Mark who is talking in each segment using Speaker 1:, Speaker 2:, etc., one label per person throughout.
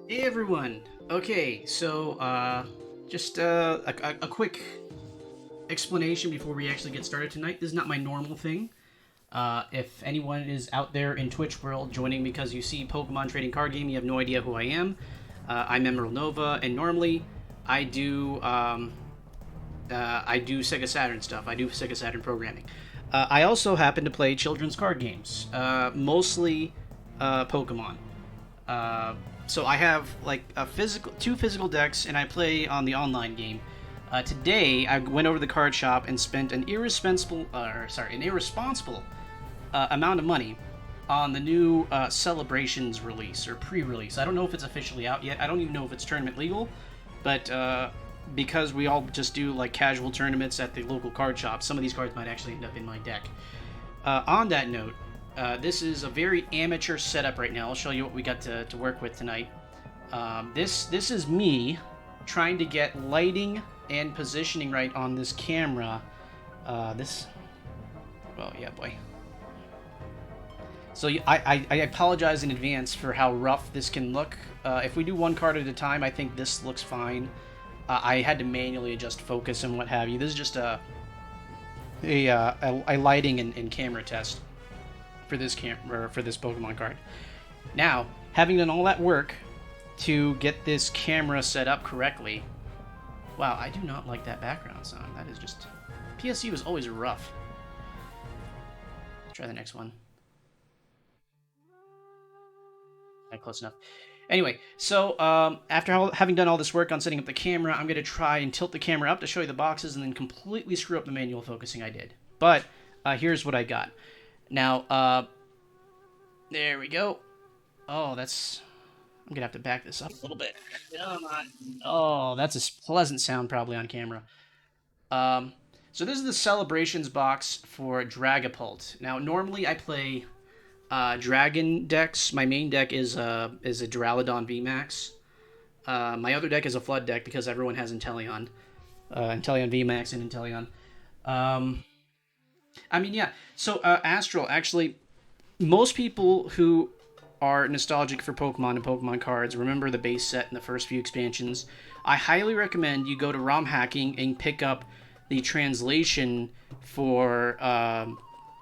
Speaker 1: Hey everyone. Okay, so just a quick explanation before we actually get started tonight. This is not my normal thing. If anyone is out there in Twitch world joining because you see Pokemon trading card game, you have no idea who I am. I'm Emerald Nova, and normally I do I do Sega Saturn stuff. I do Sega Saturn programming. I also happen to play children's card games, mostly Pokemon. Uh, so I have like two physical decks, and I play on the online game. Today I went over to the card shop and spent an irresponsible amount of money on the new Celebrations release or pre-release. I don't know if it's officially out yet. I don't even know if it's tournament legal, but because we all just do like casual tournaments at the local card shop, some of these cards might actually end up in my deck. On that note, this is a very amateur setup right now. I'll show you what we got to work with tonight. This is me trying to get lighting and positioning right on this camera. Well, yeah, boy. So I apologize in advance for how rough this can look. If we do one card at a time, I think this looks fine. I had to manually adjust focus and what have you. This is just a lighting and camera test for this Pokemon card. Now, having done all that work to get this camera set up correctly, wow, I do not like that background sound. That is just PSC was always rough. Let's try the next one. Not close enough. Anyway, so after having done all this work on setting up the camera, I'm going to try and tilt the camera up to show you the boxes and then completely screw up the manual focusing I did. But here's what I got. Now, there we go. Oh, that's... I'm going to have to back this up a little bit. Come on. Oh, that's a pleasant sound probably on camera. So this is the Celebrations box for Dragapult. Now, normally I play Dragon decks. My main deck is a Duraludon VMAX. My other deck is a Flood deck because everyone has Inteleon. Inteleon VMAX and Inteleon. I mean, yeah. So, Astral, actually, most people who are nostalgic for Pokemon and Pokemon cards remember the base set and the first few expansions. I highly recommend you go to ROM hacking and pick up the translation for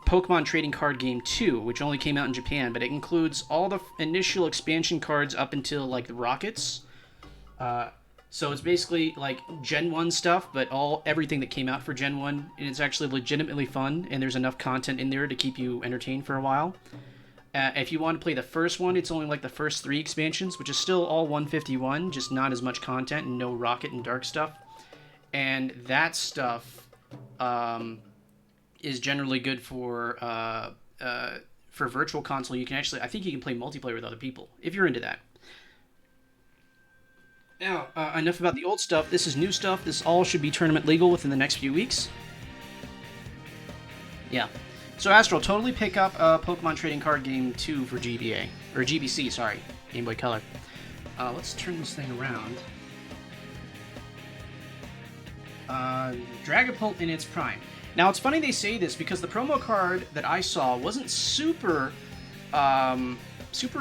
Speaker 1: Pokemon Trading Card Game 2, which only came out in Japan, but it includes all the initial expansion cards up until like the Rockets. So it's basically like Gen 1 stuff, but everything that came out for Gen 1, and it's actually legitimately fun, and there's enough content in there to keep you entertained for a while. If you want to play the first one, it's only like the first 3 expansions, which is still all 151, just not as much content and no Rocket and Dark stuff. And that stuff is generally good for Virtual Console. You can actually, I think you can play multiplayer with other people if you're into that. Now, enough about the old stuff. This is new stuff. This all should be tournament legal within the next few weeks. Yeah. So, Astral, totally pick up Pokemon Trading Card Game 2 for GBA. Or GBC, sorry. Game Boy Color. Let's turn this thing around. Dragapult in its prime. Now, it's funny they say this because the promo card that I saw wasn't super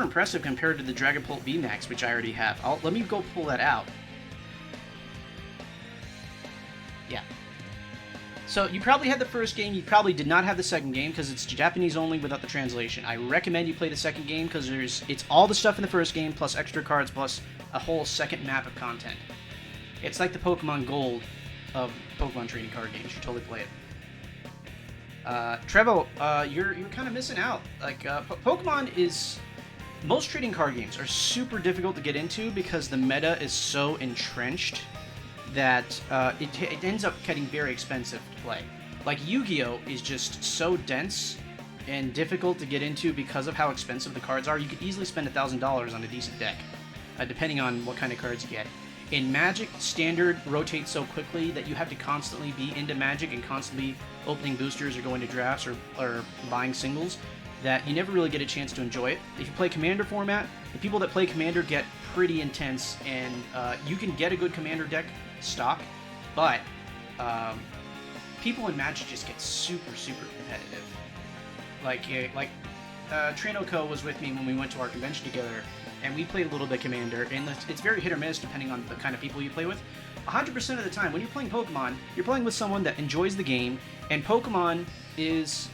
Speaker 1: impressive compared to the Dragapult VMAX, which I already have. Let me go pull that out. Yeah. So you probably had the first game. You probably did not have the second game because it's Japanese only without the translation. I recommend you play the second game because it's all the stuff in the first game plus extra cards plus a whole second map of content. It's like the Pokemon Gold of Pokemon trading card games. You should totally play it. Trevo, you're kind of missing out. Like Pokemon is... Most trading card games are super difficult to get into because the meta is so entrenched that it ends up getting very expensive to play. Like Yu-Gi-Oh! Is just so dense and difficult to get into because of how expensive the cards are. You could easily spend $1,000 on a decent deck, depending on what kind of cards you get. In Magic, Standard rotates so quickly that you have to constantly be into Magic and constantly opening boosters or going to drafts or buying singles, that you never really get a chance to enjoy it. If you play Commander format, the people that play Commander get pretty intense, and you can get a good Commander deck stock, but people in Magic just get super competitive. Like Trainoco was with me when we went to our convention together, and we played a little bit Commander, and it's very hit or miss depending on the kind of people you play with. 100% of the time, when you're playing Pokemon, you're playing with someone that enjoys the game, and Pokemon is,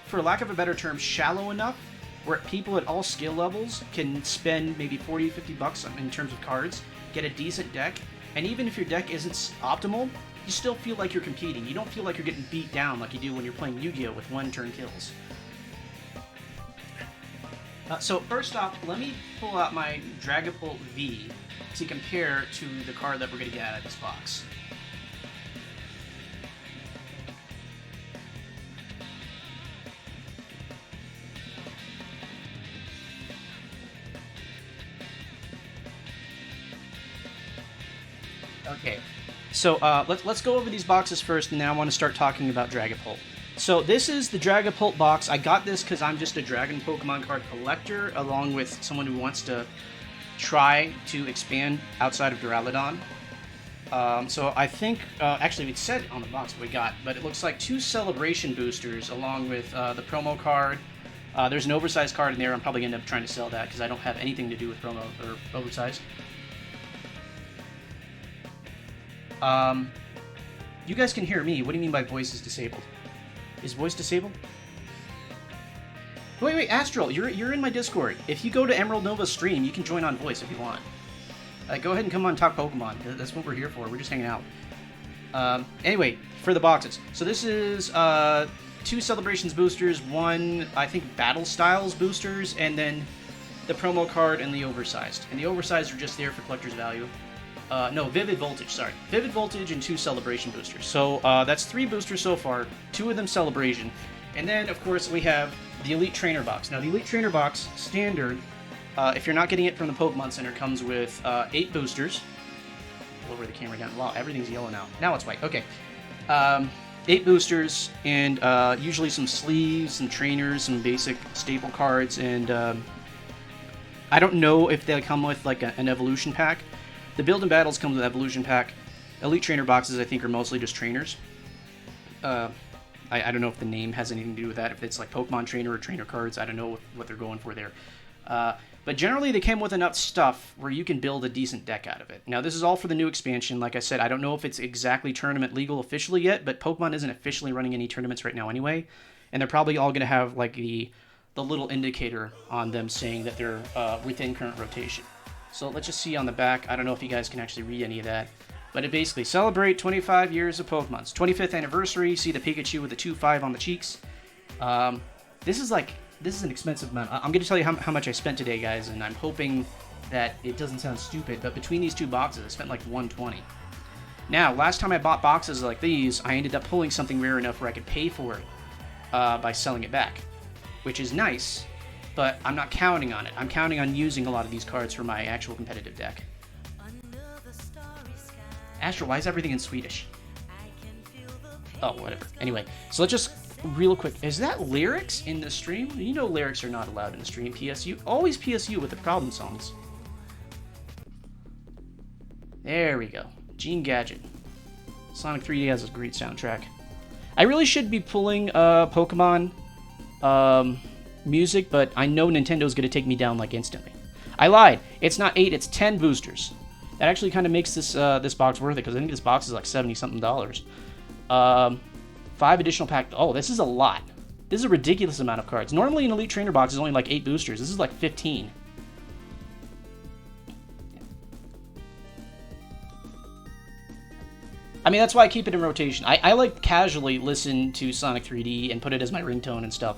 Speaker 1: for lack of a better term, shallow enough where people at all skill levels can spend maybe 40, 50 bucks in terms of cards, get a decent deck, and even if your deck isn't optimal, you still feel like you're competing. You don't feel like you're getting beat down like you do when you're playing Yu-Gi-Oh! With one-turn kills. So first off, let me pull out my Dragapult V to compare to the card that we're going to get out of this box. Okay, so let's go over these boxes first, and then I want to start talking about Dragapult. So this is the Dragapult box. I got this because I'm just a Dragon Pokemon card collector, along with someone who wants to try to expand outside of Duraludon. So I think, actually it said on the box what we got, but it looks like 2 Celebration boosters along with the promo card. There's an oversized card in there. I'm probably going to end up trying to sell that because I don't have anything to do with promo or oversized. You guys can hear me. What do you mean by voice is disabled? Is voice disabled? Wait, Astral, you're in my Discord. If you go to Emerald Nova's stream, you can join on voice if you want. Go ahead and come on and talk Pokemon. That's what we're here for. We're just hanging out. Anyway, for the boxes. So this is 2 Celebrations boosters, 1, I think, Battle Styles boosters, and then the promo card and the oversized. And the oversized are just there for collector's value. No, Vivid Voltage, sorry. Vivid Voltage and 2 Celebration boosters. So that's 3 boosters so far, 2 of them Celebration. And then, of course, we have the Elite Trainer box. Now, the Elite Trainer box, standard, if you're not getting it from the Pokemon Center, comes with 8 boosters. Lower the camera down. Wow, everything's yellow now. Now it's white. Okay. 8 boosters, and usually some sleeves, some trainers, some basic staple cards, and I don't know if they come with like an evolution pack. The Build and Battles come with an evolution pack. Elite Trainer boxes, I think, are mostly just trainers. I don't know if the name has anything to do with that, if it's like Pokemon Trainer or Trainer cards. I don't know what they're going for there. But generally, they came with enough stuff where you can build a decent deck out of it. Now, this is all for the new expansion. Like I said, I don't know if it's exactly tournament legal officially yet, but Pokemon isn't officially running any tournaments right now anyway. And they're probably all going to have like the little indicator on them saying that they're within current rotation. So let's just see on the back. I don't know if you guys can actually read any of that. But it basically celebrate 25 years of Pokemon's 25th anniversary. See the Pikachu with the 2-5 on the cheeks. This is an expensive amount. I'm going to tell you how much I spent today, guys, and I'm hoping that it doesn't sound stupid, but between these 2 boxes, I spent like $120. Now, last time I bought boxes like these, I ended up pulling something rare enough where I could pay for it by selling it back, which is nice. But I'm not counting on it. I'm counting on using a lot of these cards for my actual competitive deck. Astral, why is everything in Swedish? Oh, whatever. Anyway, so let's just, real quick, is that lyrics in the stream? You know lyrics are not allowed in the stream, PSU. Always PSU with the problem songs. There we go. Gene Gadget. Sonic 3D has a great soundtrack. I really should be pulling Pokemon music, but I know Nintendo's going to take me down like instantly. I lied. It's not 8, it's 10 boosters. That actually kind of makes this this box worth it, because I think this box is like $70-something. 5 additional pack. Oh, this is a lot. This is a ridiculous amount of cards. Normally an Elite Trainer box is only like 8 boosters. This is like 15. I mean, that's why I keep it in rotation. I like casually listen to Sonic 3D and put it as my ringtone and stuff.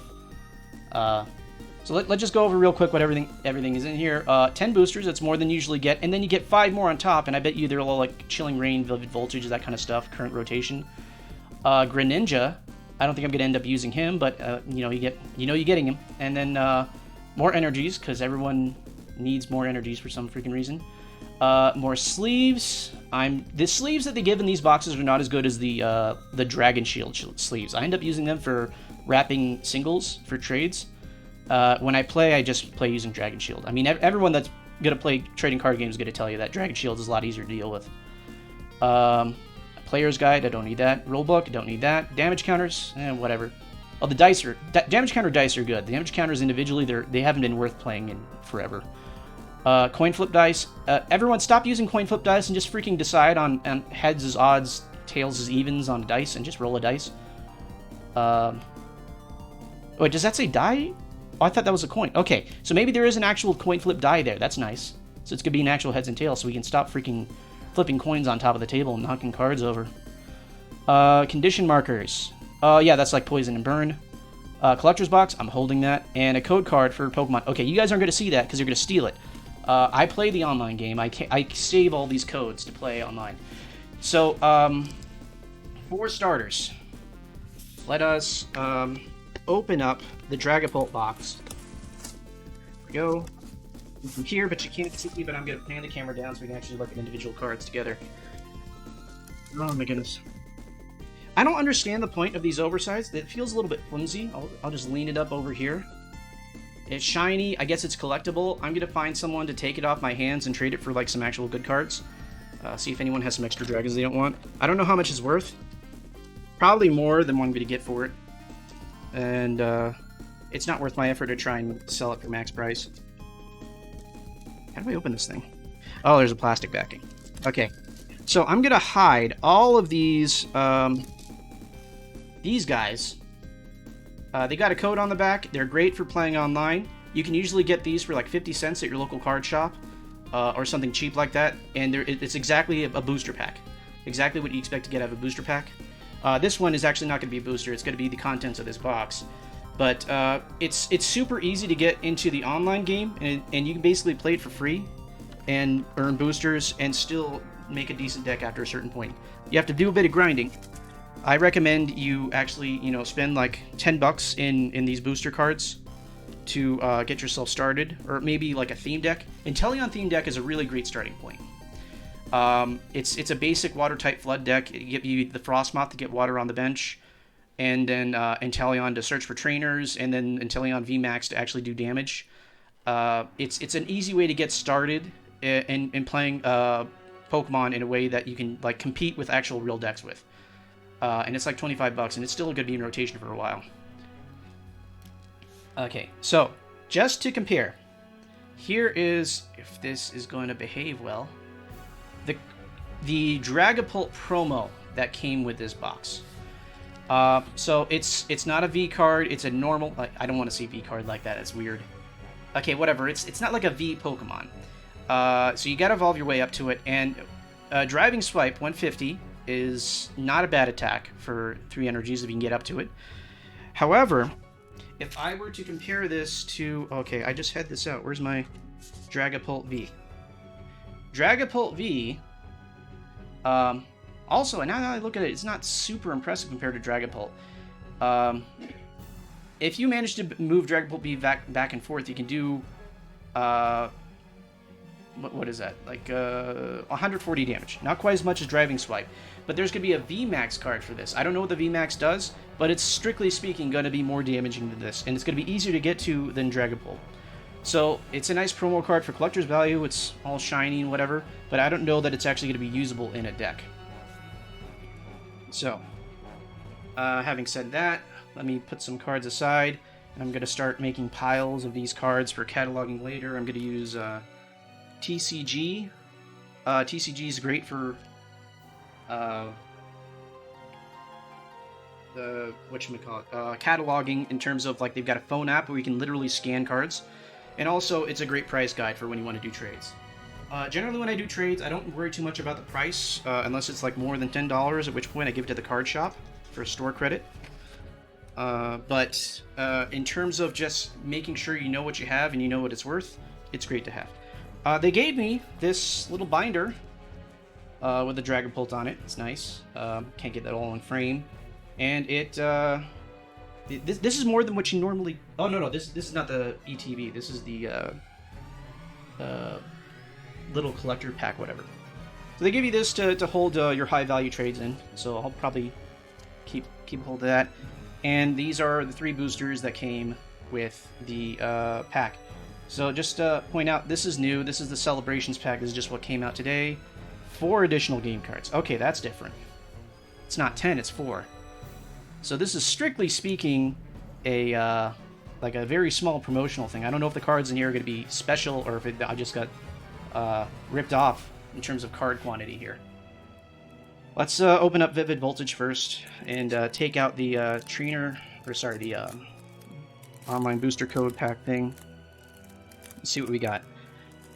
Speaker 1: So let's just go over real quick what everything is in here. 10 boosters, that's more than you usually get, and then you get 5 more on top, and I bet you they're all like Chilling Reign, Vivid Voltage, that kind of stuff, current rotation. Greninja, I don't think I'm going to end up using him, but you're getting him. And then more energies, because everyone needs more energies for some freaking reason. More sleeves. The sleeves that they give in these boxes are not as good as the Dragon Shield sleeves. I end up using them for wrapping singles for trades. When I play, I just play using Dragon Shield. I mean, everyone that's going to play trading card games is going to tell you that Dragon Shield is a lot easier to deal with. Player's Guide, I don't need that. Rulebook, I don't need that. Damage counters, whatever. Oh, the dice damage counter dice are good. The damage counters individually, they haven't been worth playing in forever. Coin flip dice. Everyone stop using coin flip dice and just freaking decide on heads as odds, tails as evens on dice, and just roll a dice. Wait, does that say die? Oh, I thought that was a coin. Okay, so maybe there is an actual coin flip die there. That's nice. So it's going to be an actual heads and tails, so we can stop freaking flipping coins on top of the table and knocking cards over. Condition markers. Yeah, that's like poison and burn. Collector's box, I'm holding that. And a code card for Pokemon. Okay, you guys aren't going to see that because you're going to steal it. I play the online game. I save all these codes to play online. So, for starters, let us open up the Dragapult box. There we go. From here, but you can't see me, but I'm going to pan the camera down so we can actually look at individual cards together. Oh my goodness. I don't understand the point of these oversized. It feels a little bit flimsy. I'll just lean it up over here. It's shiny. I guess it's collectible. I'm going to find someone to take it off my hands and trade it for like some actual good cards. See if anyone has some extra dragons they don't want. I don't know how much it's worth. Probably more than what I'm going to get for it. And it's not worth my effort to try and sell it for max price. How do I open this thing? Oh, there's a plastic backing. Okay. So I'm going to hide all of these guys. They got a code on the back. They're great for playing online. You can usually get these for like 50 cents at your local card shop or something cheap like that. And it's exactly a booster pack. Exactly what you expect to get out of a booster pack. This one is actually not going to be a booster. It's going to be the contents of this box. But it's super easy to get into the online game, and you can basically play it for free and earn boosters and still make a decent deck after a certain point. You have to do a bit of grinding. I recommend you actually, spend like $10 in these booster cards to get yourself started, or maybe like a theme deck. Inteleon theme deck is a really great starting point. It's a basic water type flood deck. It gives you the Frostmoth to get water on the bench, and then Inteleon to search for trainers, and then Inteleon VMAX to actually do damage. It's an easy way to get started in playing Pokemon in a way that you can like compete with actual real decks with. And it's like $25, and it's still going to be in rotation for a while. Okay, so just to compare, here is, if this is going to behave well, the Dragapult promo that came with this box. So it's not a V card, it's a normal, I don't want to say V card like that, it's weird. Okay, whatever, it's not like a V Pokemon. So you gotta evolve your way up to it, and Driving Swipe 150 is not a bad attack for 3 energies if you can get up to it. However, if I were to compare this to, okay, I just had this out, where's my Dragapult V? Dragapult V, also, and now that I look at it, it's not super impressive compared to Dragapult. If you manage to move Dragapult V back and forth, you can do, what is that? Like 140 damage. Not quite as much as Driving Swipe, but there's going to be a VMAX card for this. I don't know what the VMAX does, but it's strictly speaking going to be more damaging than this, and it's going to be easier to get to than Dragapult. So it's a nice promo card for collector's value. It's all shiny and whatever, but I don't know that it's actually going to be usable in a deck. So, having said that, let me put some cards aside, and I'm going to start making piles of these cards for cataloging later. I'm going to use TCG. TCG is great for the cataloging in terms of like they've got a phone app where you can literally scan cards, and also it's a great price guide for when you want to do trades. Generally, when I do trades, I don't worry too much about the price unless it's like more than $10, at which point I give it to the card shop for store credit. But in terms of just making sure you know what you have and you know what it's worth, it's great to have. They gave me this little binder with the Dragapult on it. It's nice. Can't get that all in frame. And it this is more than what you normally... Oh, no, this is not the ETB. This is the little collector pack, whatever. So they give you this to hold your high-value trades in. So I'll probably keep hold of that. And these are the 3 boosters that came with the pack. So just to point out, this is new. This is the Celebrations pack. This is just what came out today. 4 additional game cards. Okay, that's different. It's not 10, it's 4. So this is strictly speaking a like a very small promotional thing. I don't know if the cards in here are going to be special or if I just got ripped off in terms of card quantity here. Let's open up Vivid Voltage first and take out the trainer, or sorry, the online booster code pack thing. Let's see what we got.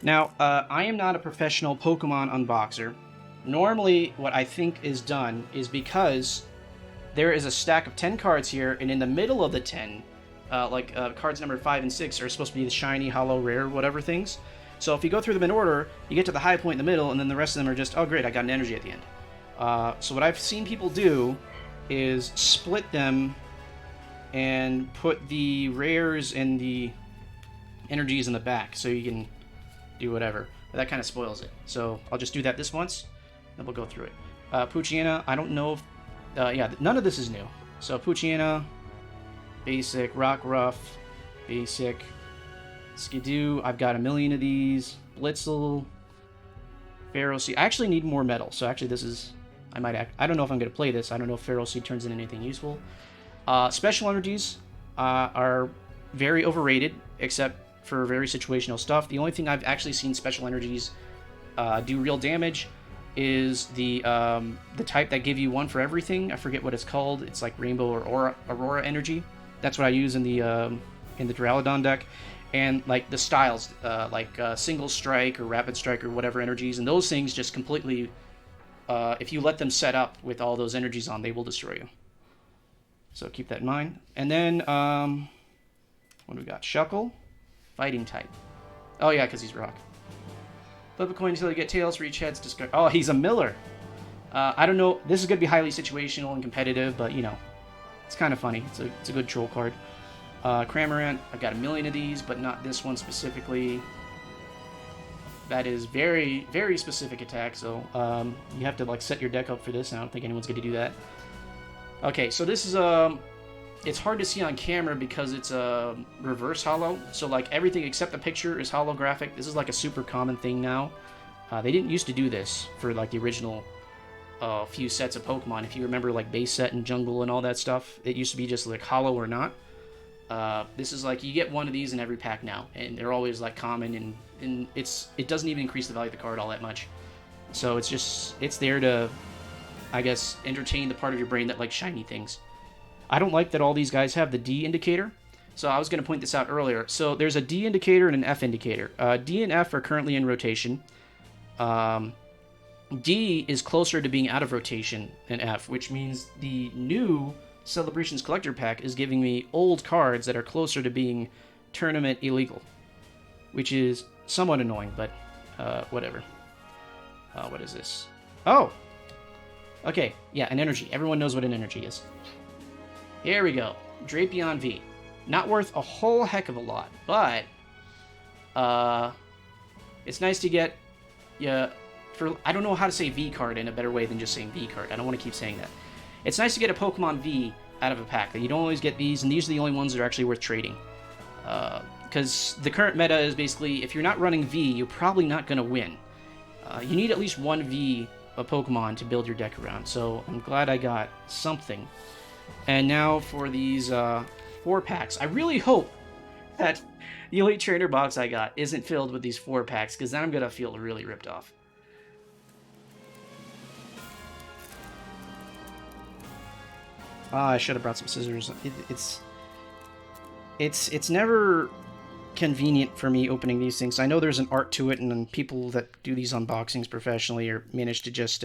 Speaker 1: Now, I am not a professional Pokemon unboxer. Normally, what I think is done is because there is a stack of 10 cards here, and in the middle of the 10, cards number 5 and 6 are supposed to be the shiny, hollow, rare, whatever things. So if you go through them in order, you get to the high point in the middle, and then the rest of them are just, oh great, I got an energy at the end. So what I've seen people do is split them and put the rares and the energies in the back, so you can do whatever. But that kind of spoils it. So I'll just do that this once, and we'll go through it. Poochyena, I don't know if... yeah, none of this is new. So Poochyena, basic, Rockruff, basic, Skidoo, I've got a million of these, Blitzel, Pharaoh Seed. I actually need more metal, so actually this is... I don't know if I'm going to play this. I don't know if Pharaoh Seed turns into anything useful. Special energies are very overrated, except for very situational stuff. The only thing I've actually seen special energies do real damage is the type that give you one for everything. I forget what it's called. It's like Rainbow or Aurora energy. That's what I use in the Duraludon deck. And like the styles, Single Strike or Rapid Strike or whatever energies, and those things just completely, if you let them set up with all those energies on, they will destroy you. So keep that in mind. And then, what do we got? Shuckle, fighting type. Oh yeah, because he's rock. Flip a coin until you get tails for each heads. Discard. Oh, he's a Miller. I don't know. This is going to be highly situational and competitive, but you know, it's kind of funny. It's a good troll card. Cramorant, I've got a million of these, but not this one specifically. That is very, very specific attack, so you have to like set your deck up for this, and I don't think anyone's going to do that. Okay, so this is it's hard to see on camera because it's a reverse holo, so like everything except the picture is holographic. This is like a super common thing now. They didn't used to do this for like the original few sets of Pokemon. If you remember like base set and jungle and all that stuff, it used to be just like holo or not. This is like you get one of these in every pack now, and they're always like common, and it doesn't even increase the value of the card all that much. So it's there to, I guess, entertain the part of your brain that likes shiny things. I don't like that all these guys have the D indicator. So I was going to point this out earlier. So there's a D indicator and an F indicator. D and F are currently in rotation. D is closer to being out of rotation than F, which means the new Celebrations Collector Pack is giving me old cards that are closer to being tournament illegal, which is somewhat annoying, but whatever. What is this? Oh! Okay, yeah, an energy. Everyone knows what an energy is. Here we go. Drapion V. Not worth a whole heck of a lot, but it's nice to get, I don't know how to say V card in a better way than just saying V card. I don't want to keep saying that. It's nice to get a Pokemon V out of a pack. You don't always get these, and these are the only ones that are actually worth trading. Because the current meta is basically, if you're not running V, you're probably not going to win. You need at least one V of Pokemon to build your deck around, so I'm glad I got something. And now for these 4 packs. I really hope that the Elite Trainer box I got isn't filled with these 4 packs, because then I'm going to feel really ripped off. I should have brought some scissors. It's never convenient for me opening these things. I know there's an art to it, and then people that do these unboxings professionally or manage to just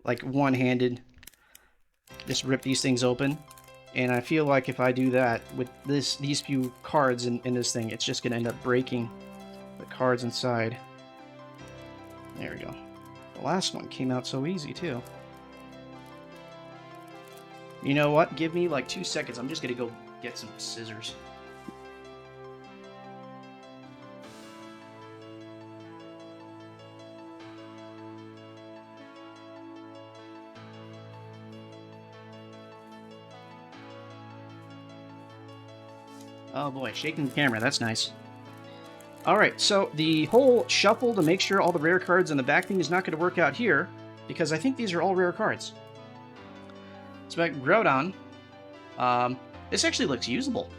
Speaker 1: like one-handed just rip these things open. And I feel like if I do that with these few cards in this thing, it's just gonna end up breaking the cards inside. There we go. The last one came out so easy too. You know what? Give me like 2 seconds. I'm just gonna go get some scissors. Oh boy, shaking the camera, that's nice. Alright, so the whole shuffle to make sure all the rare cards in the back thing is not going to work out here, because I think these are all rare cards. So back Groudon, this actually looks usable.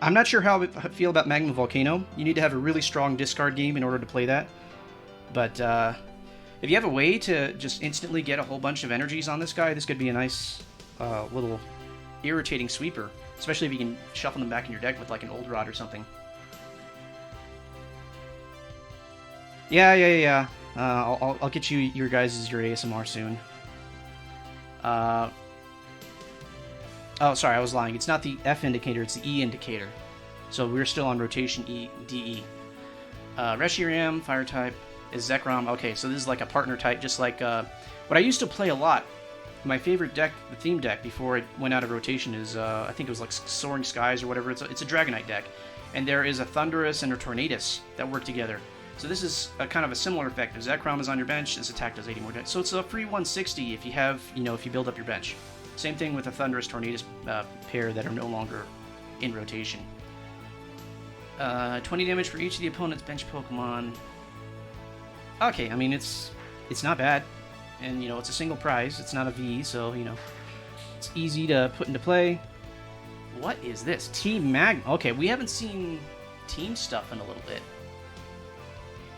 Speaker 1: I'm not sure how I feel about Magma Volcano. You need to have a really strong discard game in order to play that. But if you have a way to just instantly get a whole bunch of energies on this guy, this could be a nice little irritating sweeper. Especially if you can shuffle them back in your deck with like an Old Rod or something. Yeah. I'll get you your ASMR soon. Oh, sorry, I was lying. It's not the F indicator, it's the E indicator. So we're still on rotation DE. Reshiram, fire type, is Zekrom. Okay, so this is like a partner type, just like what I used to play a lot. My favorite deck, the theme deck, before it went out of rotation is, I think it was like Soaring Skies or whatever. It's a Dragonite deck. And there is a Thundurus and a Tornadus that work together. So this is a kind of a similar effect. If Zekrom is on your bench, this attack does 80 more damage. So it's a free 160 if you have, if you build up your bench. Same thing with the Thundurus Tornadus pair that are no longer in rotation. 20 damage for each of the opponent's bench Pokemon. Okay, I mean, it's not bad. And, it's a single prize. It's not a V, so, it's easy to put into play. What is this? Team Magma. Okay, we haven't seen team stuff in a little bit.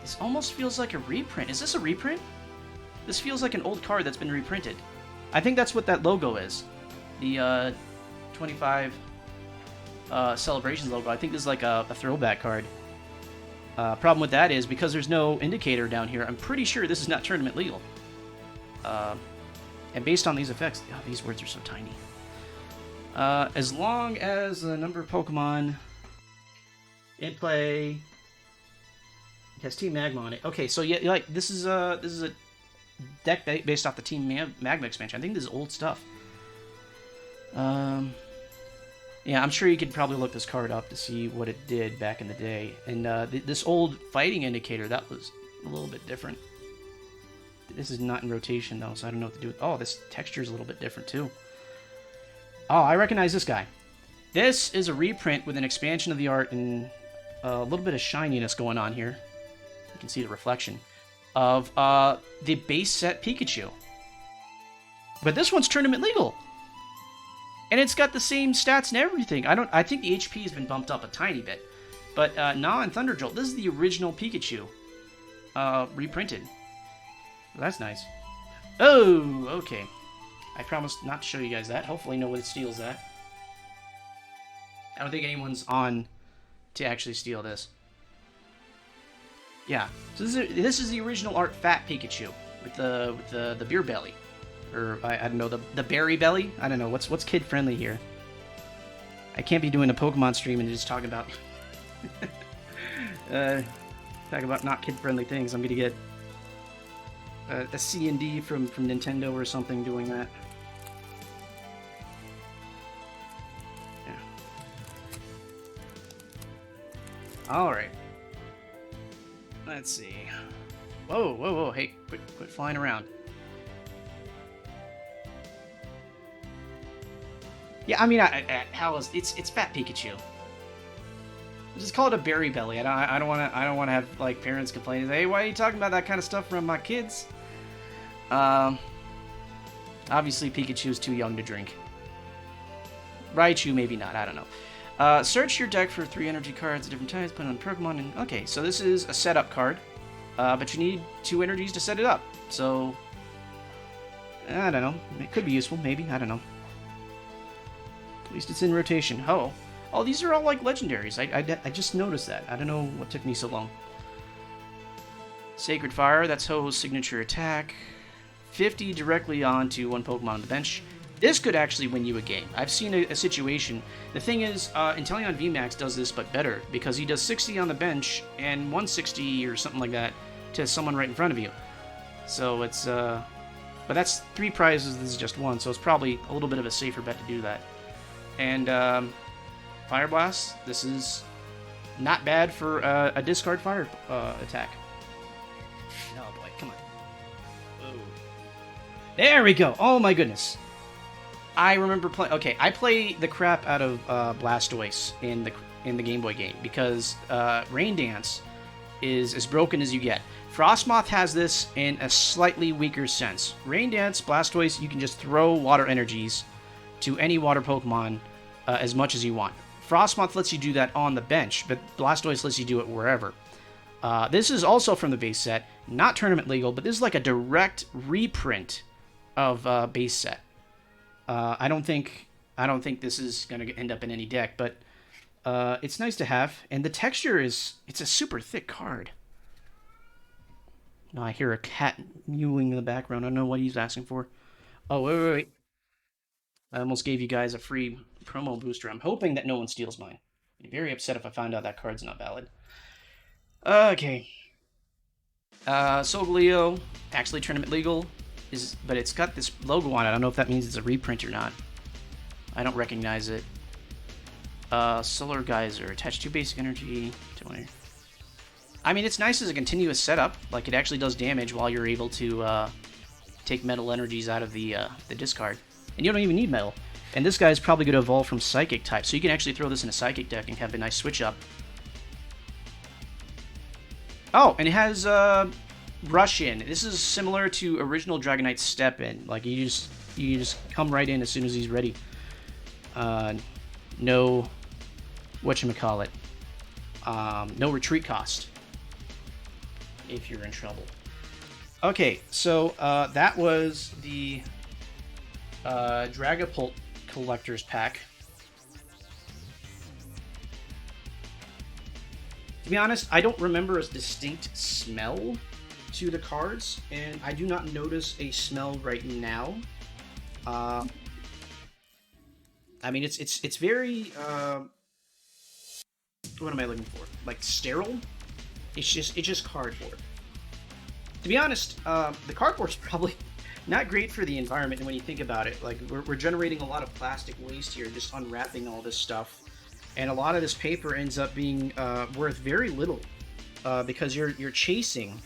Speaker 1: This almost feels like a reprint. Is this a reprint? This feels like an old card that's been reprinted. I think that's what that logo is. The 25 Celebrations logo. I think this is like a throwback card. Problem with that is, because there's no indicator down here, I'm pretty sure this is not tournament legal. And based on these effects, these words are so tiny. As long as the number of Pokemon in play has Team Magma on it. Okay, so yeah, like this is a deck based off the Team Magma expansion. I think this is old stuff. Yeah, I'm sure you could probably look this card up to see what it did back in the day. And this old fighting indicator, that was a little bit different. This is not in rotation, though, so I don't know what to do with... Oh, this texture is a little bit different, too. Oh, I recognize this guy. This is a reprint with an expansion of the art and a little bit of shininess going on here. You can see the reflection of the base set Pikachu. But this one's tournament legal. And it's got the same stats and everything. I think the HP has been bumped up a tiny bit. But Na and Thunderjolt, this is the original Pikachu. Reprinted. Well, that's nice. Oh, okay. I promised not to show you guys that. Hopefully nobody steals that. I don't think anyone's on to actually steal this. Yeah. So this is the original art Fat Pikachu with the beer belly. Or I don't know, the berry belly? I don't know. What's kid friendly here? I can't be doing a Pokemon stream and just talking about not kid friendly things. I'm gonna get a C&D from Nintendo or something doing that. Yeah. Alright. Let's see. Whoa. Hey, quit flying around. Yeah, I mean, it's Fat Pikachu. Just call it a berry belly. I don't want to have like parents complaining. Hey, why are you talking about that kind of stuff from my kids? Obviously Pikachu's too young to drink. Raichu maybe not. I don't know. Search your deck for 3 energy cards of different types. Put it on Pokemon. And okay, so this is a setup card, but you need 2 energies to set it up. So I don't know. It could be useful. Maybe. I don't know. At least it's in rotation. Oh, these are all like legendaries. I just noticed that. I don't know what took me so long. Sacred Fire, that's Ho-Ho's signature attack. 50 directly onto 1 Pokemon on the bench. This could actually win you a game. I've seen a situation. The thing is, Inteleon VMAX does this but better, because he does 60 on the bench and 160 or something like that to someone right in front of you. So it's, but that's 3 prizes, this is just 1, so it's probably a little bit of a safer bet to do that. And Fire Blast, this is not bad for a discard fire attack. Oh boy, come on. Whoa. There we go. Oh my goodness. I remember playing. Okay, I play the crap out of Blastoise in the Game Boy game because Rain Dance is as broken as you get. Frostmoth has this in a slightly weaker sense. Rain Dance, Blastoise, you can just throw water energies to any water Pokemon as much as you want. Frostmoth lets you do that on the bench, but Blastoise lets you do it wherever. This is also from the base set, not tournament legal, but this is like a direct reprint of base set. I don't think this is going to end up in any deck, but it's nice to have. And the texture it's a super thick card. No, I hear a cat mewing in the background. I don't know what he's asking for. Oh, wait. I almost gave you guys a free promo booster. I'm hoping that no one steals mine. I'd be very upset if I found out that card's not valid. Okay. Solgaleo, actually tournament legal, but it's got this logo on it. I don't know if that means it's a reprint or not. I don't recognize it. Solar Geyser, attached to basic energy. I mean, it's nice as a continuous setup. Like, it actually does damage while you're able to take metal energies out of the discard. And you don't even need metal. And this guy's probably going to evolve from Psychic type, so you can actually throw this in a Psychic deck and have a nice switch up. Oh, and it has Rush In. This is similar to original Dragonite Step In. Like, you just come right in as soon as he's ready. No, whatchamacallit, no retreat cost if you're in trouble. Okay, so that was the Dragapult Collector's Pack. To be honest, I don't remember a distinct smell to the cards, and I do not notice a smell right now. I mean, it's very what am I looking for? Like sterile? It's just cardboard. To be honest, the cardboard's probably not great for the environment when you think about it. Like, we're generating a lot of plastic waste here, just unwrapping all this stuff. And a lot of this paper ends up being worth very little because you're chasing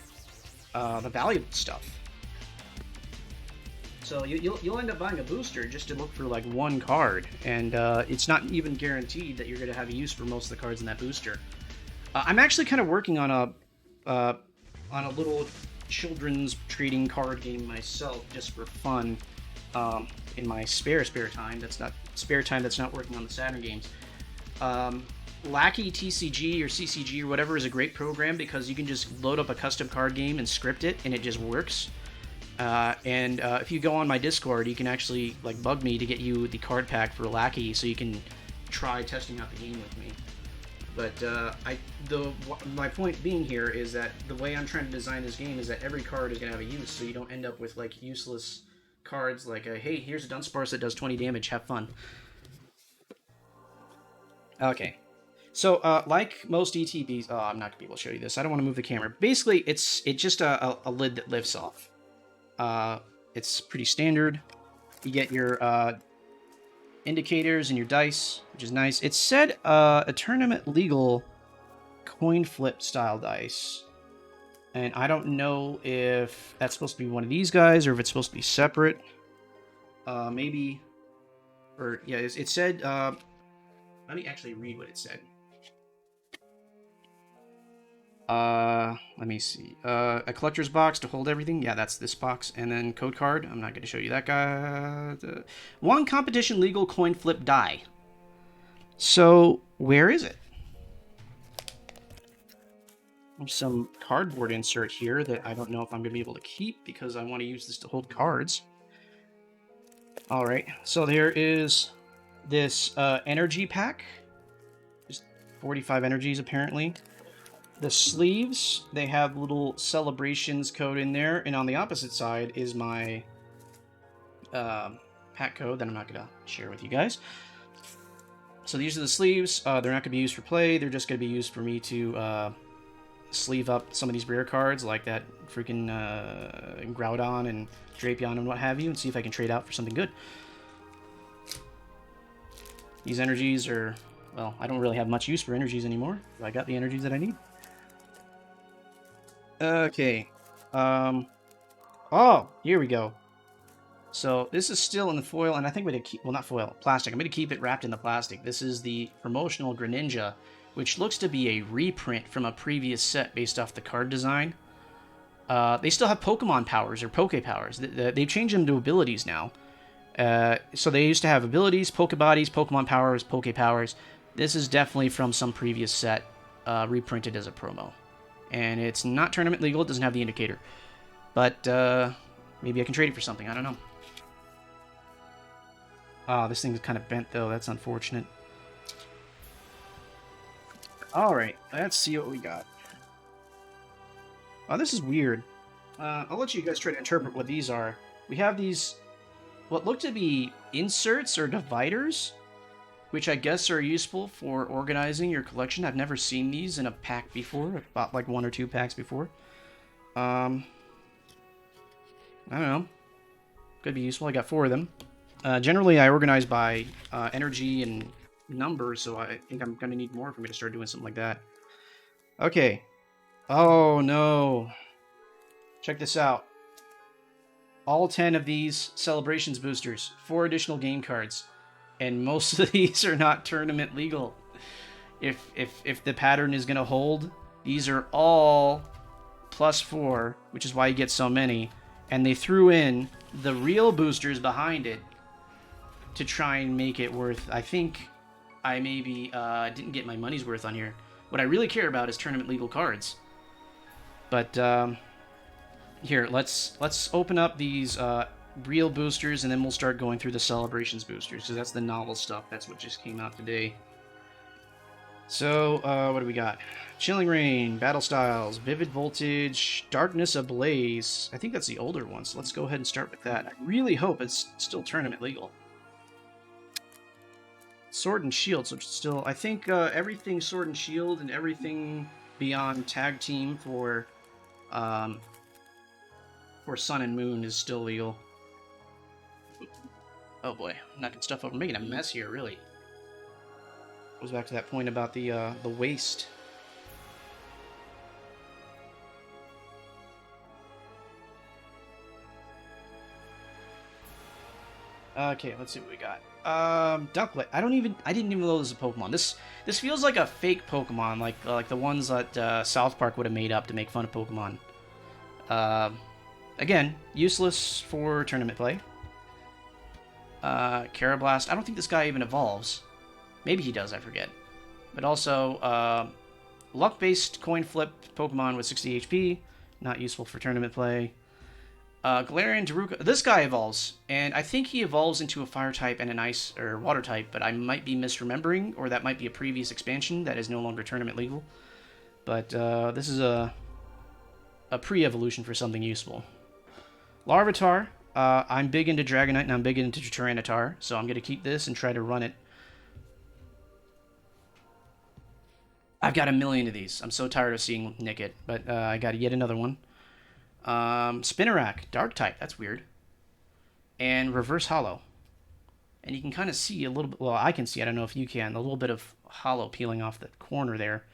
Speaker 1: the valuable stuff. So you'll end up buying a booster just to look for like one card, and it's not even guaranteed that you're going to have a use for most of the cards in that booster. I'm actually kind of working on a little children's trading card game myself, just for fun, in my spare time. That's not spare time. That's not working on the Saturn games. Lackey TCG or CCG or whatever is a great program because you can just load up a custom card game and script it, and it just works. And if you go on my Discord, you can actually like bug me to get you the card pack for Lackey, so you can try testing out the game with me. But my point being here is that the way I'm trying to design this game is that every card is going to have a use, so you don't end up with like useless cards like, hey, here's a Dunsparce that does 20 damage, have fun. Okay. So, like most ETBs... Oh, I'm not going to be able to show you this. I don't want to move the camera. Basically, it's just a lid that lifts off. It's pretty standard. You get your indicators and your dice, which is nice. It said a tournament legal coin flip style dice. And I don't know if that's supposed to be one of these guys or if it's supposed to be separate. Maybe... Or, yeah, it said... let me actually read what it said. Let me see. A collector's box to hold everything. Yeah, that's this box. And then code card. I'm not going to show you that guy. One competition legal coin flip die. So, where is it? There's some cardboard insert here that I don't know if I'm going to be able to keep because I want to use this to hold cards. Alright, so there is this energy pack. Just 45 energies, apparently. The sleeves, they have little celebrations code in there, and on the opposite side is my pack code that I'm not going to share with you guys. So these are the sleeves. They're not going to be used for play. They're just going to be used for me to sleeve up some of these rare cards, like that freaking Groudon and Drapion and what have you, and see if I can trade out for something good. These energies are... Well, I don't really have much use for energies anymore. I got the energies that I need. Okay. Oh, here we go. So this is still in the foil, and I think we're going to keep... Well, not foil, plastic. I'm going to keep it wrapped in the plastic. This is the promotional Greninja, which looks to be a reprint from a previous set based off the card design. They still have Pokemon powers, or Poke powers. They've changed them to abilities now. So they used to have abilities, Pokebodies, Pokemon powers, Poke powers. This is definitely from some previous set, reprinted as a promo. And it's not tournament legal, it doesn't have the indicator. But maybe I can trade it for something, I don't know. Ah, this thing's kind of bent though, that's unfortunate. Alright, let's see what we got. Oh, this is weird. I'll let you guys try to interpret what these are. We have these, what look to be inserts or dividers, which I guess are useful for organizing your collection. I've never seen these in a pack before. I've bought like 1 or 2 packs before. I don't know. Could be useful. I got 4 of them. Generally, I organize by energy and numbers, so I think I'm going to need more for me to start doing something like that. Okay. Oh, no. Check this out. All 10 of these Celebrations boosters. 4 additional game cards. And most of these are not tournament legal. If the pattern is going to hold, these are all +4, which is why you get so many. And they threw in the real boosters behind it to try and make it worth. I think I maybe didn't get my money's worth on here. What I really care about is tournament legal cards. But here, let's open up these real boosters, and then we'll start going through the Celebrations boosters, because that's the novel stuff. That's what just came out today. So, what do we got? Chilling Rain, Battle Styles, Vivid Voltage, Darkness Ablaze. I think that's the older one, so let's go ahead and start with that. I really hope it's still tournament legal. Sword and Shield, so it's still... I think everything Sword and Shield and everything beyond Tag Team for Sun and Moon is still legal. Oh boy, knocking stuff over, making a mess here, really. Goes back to that point about the waste. Okay, let's see what we got. Ducklet. I didn't even know this was a Pokemon. This feels like a fake Pokemon, like the ones that South Park would have made up to make fun of Pokemon. Again, useless for tournament play. Carablast. I don't think this guy even evolves. Maybe he does, I forget. But also, luck-based coin flip Pokemon with 60 HP. Not useful for tournament play. Galarian Daruka. This guy evolves, and I think he evolves into a fire type and an ice or water type, but I might be misremembering, or that might be a previous expansion that is no longer tournament legal. But this is a pre-evolution for something useful. Larvitar. I'm big into Dragonite and I'm big into Tyranitar, so I'm going to keep this and try to run it. I've got a million of these. I'm so tired of seeing Nick it, but I got yet another one. Spinarak, Dark type, that's weird. And Reverse Hollow. And you can kind of see a little bit, well, I can see, I don't know if you can, a little bit of hollow peeling off the corner there.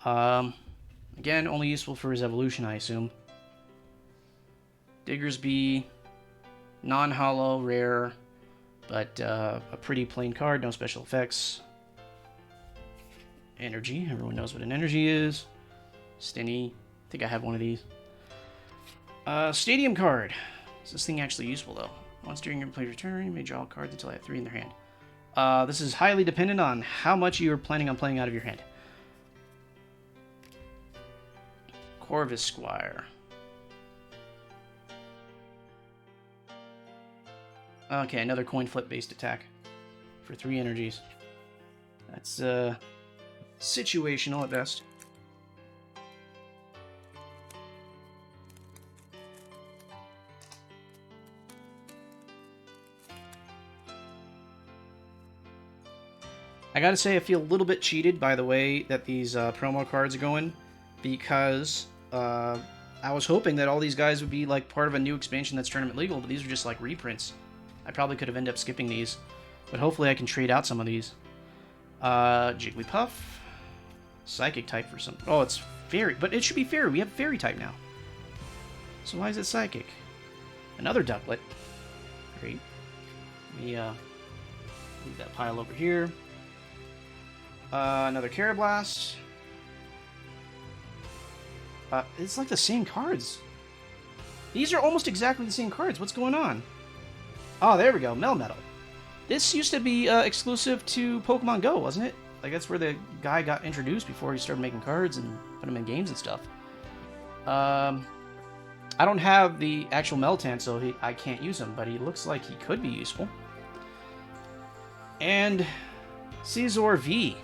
Speaker 1: Again, only useful for his evolution, I assume. Diggersby, non-hollow, rare, but a pretty plain card, no special effects. Energy, everyone knows what an energy is. Stinny, I think I have one of these. Stadium card. Is this thing actually useful, though? Once during your player's turn, you may draw cards until I have 3 in their hand. This is highly dependent on how much you are planning on playing out of your hand. Corvus Squire. Okay, another coin flip based attack for 3 energies. That's situational at best. I gotta say, I feel a little bit cheated by the way that these promo cards are going, because I was hoping that all these guys would be like part of a new expansion that's tournament legal, but these are just like reprints. I probably could have ended up skipping these, but hopefully I can trade out some of these. Jigglypuff. Psychic type for some... Oh, it's Fairy. But it should be Fairy. We have Fairy type now. So why is it Psychic? Another Ducklet. Great. Let me move that pile over here. Another Carablast. It's like the same cards. These are almost exactly the same cards. What's going on? Oh, there we go. Melmetal. This used to be exclusive to Pokemon Go, wasn't it? Like, that's where the guy got introduced before he started making cards and put them in games and stuff. I don't have the actual Meltan, so I can't use him, but he looks like he could be useful. And Caesar V.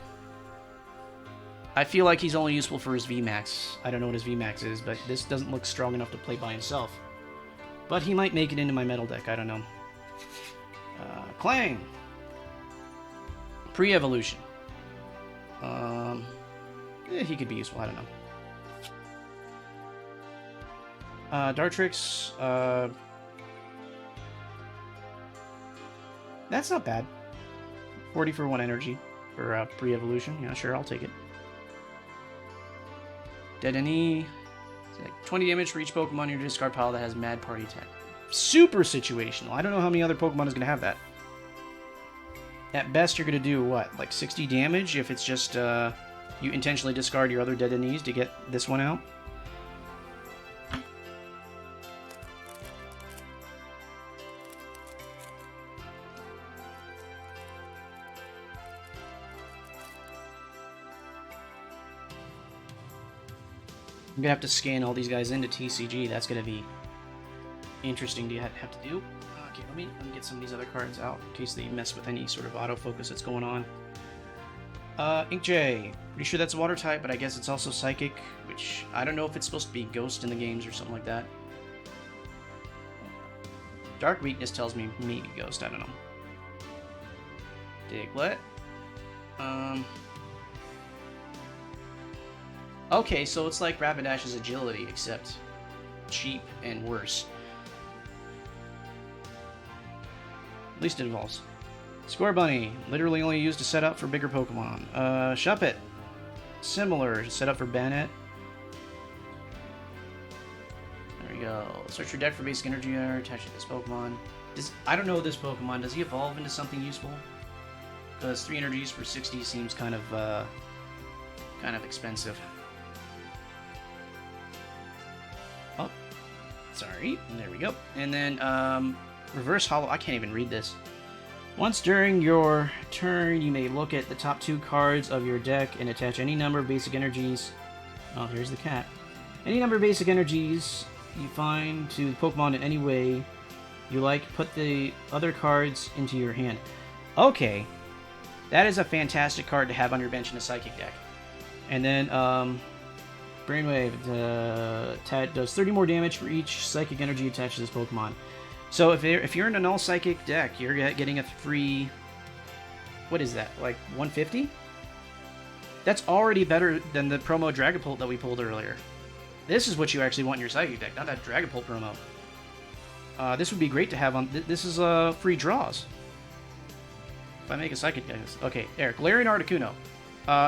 Speaker 1: I feel like he's only useful for his VMAX. I don't know what his VMAX is, but this doesn't look strong enough to play by himself. But he might make it into my metal deck, I don't know. Clang! Pre-evolution. He could be useful, I don't know. Dartrix, that's not bad. 40 for 1 energy for pre-evolution. Yeah, sure, I'll take it. Dedenne. Like 20 damage for each Pokemon in your discard pile that has Mad Party attack. Super situational. I don't know how many other Pokemon is going to have that. At best, you're going to do, what, like 60 damage if it's just you intentionally discard your other Dedennes to get this one out? I'm going to have to scan all these guys into TCG. That's going to be interesting to have to do. Okay, let me get some of these other cards out in case they mess with any sort of autofocus that's going on. Inkjay. Pretty sure that's water type, but I guess it's also psychic, which I don't know if it's supposed to be ghost in the games or something like that. Dark weakness tells me maybe ghost, I don't know. Diglett. Okay, so it's like Rapidash's agility, except cheap and worse. At least it evolves. Score Bunny, literally only used to set up for bigger Pokemon. Shuppet, similar, set up for Banette. There we go. Search your deck for basic energy or attach to this Pokemon. I don't know this Pokemon. Does he evolve into something useful? Because 3 energies for 60 seems kind of expensive. Oh, sorry. There we go. And then Reverse Hollow. I can't even read this. Once during your turn, you may look at the top 2 cards of your deck and attach any number of basic energies. Oh, here's the cat. Any number of basic energies you find to the Pokemon in any way you like. Put the other cards into your hand. Okay. That is a fantastic card to have on your bench in a Psychic deck. And then, Brainwave does 30 more damage for each Psychic energy attached to this Pokemon. So if you're in an all-Psychic deck, you're getting a free... What is that, like 150? That's already better than the promo Dragapult that we pulled earlier. This is what you actually want in your Psychic deck, not that Dragapult promo. This would be great to have on... This is free draws. If I make a Psychic deck... Okay, Eric. Galarian Articuno.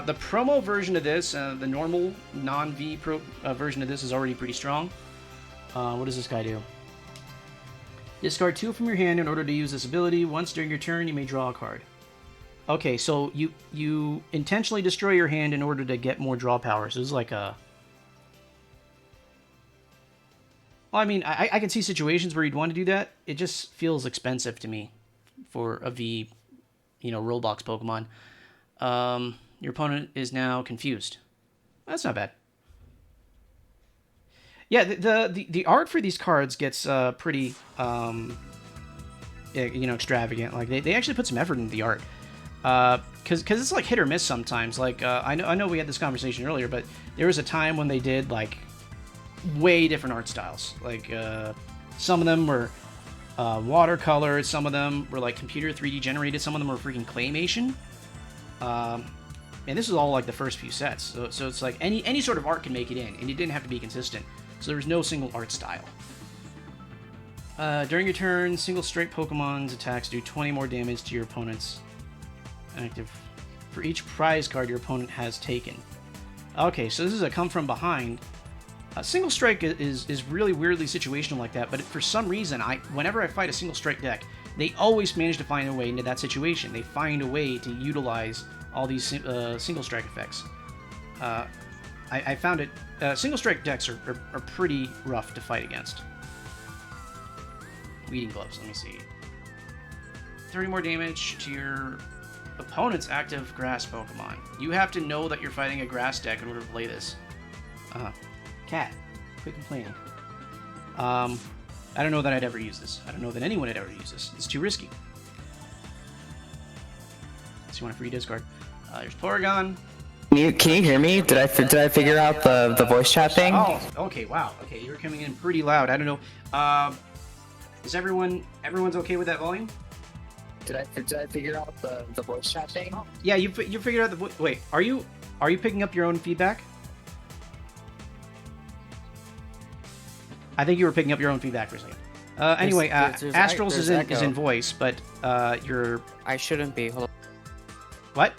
Speaker 1: The promo version of this, the normal, non-V version of this is already pretty strong. What does this guy do? Discard 2 from your hand in order to use this ability. Once during your turn, you may draw a card. Okay, so you intentionally destroy your hand in order to get more draw power. So this is like a... Well, I mean, I can see situations where you'd want to do that. It just feels expensive to me for a V, Roblox Pokemon. Your opponent is now confused. That's not bad. Yeah, the art for these cards gets pretty extravagant. Like they actually put some effort into the art. Because it's like hit or miss sometimes. Like I know we had this conversation earlier, but there was a time when they did like way different art styles. Like some of them were watercolor, some of them were like computer 3D generated, some of them were freaking claymation. And this is all like the first few sets, so it's like any sort of art can make it in, and it didn't have to be consistent. So there was no single art style. During your turn, single strike Pokemon's attacks do 20 more damage to your opponent's active for each prize card your opponent has taken. Okay, so this is a come from behind. Single strike is really weirdly situational like that, but for some reason, whenever I fight a single strike deck, they always manage to find a way into that situation. They find a way to utilize all these single strike effects. I found it... single strike decks are pretty rough to fight against. Weeding Gloves, let me see. 30 more damage to your Opponent's active grass Pokemon. You have to know that you're fighting a grass deck in order to play this. Cat, quit complaining. I don't know that I'd ever use this. I don't know that anyone would ever use this. It's too risky. So you want a free discard. There's Porygon.
Speaker 2: Can you hear me? Did I figure out the voice chat thing?
Speaker 1: Oh, okay, wow. Okay, you're coming in pretty loud. I don't know. Is everyone's okay with that volume?
Speaker 2: Did I figure out the voice chat thing?
Speaker 1: Yeah, you figured out the voice. Wait, are you picking up your own feedback? I think you were picking up your own feedback for a second. Anyway, Astral's is in voice, but you're...
Speaker 3: I shouldn't be. Hold on.
Speaker 1: What?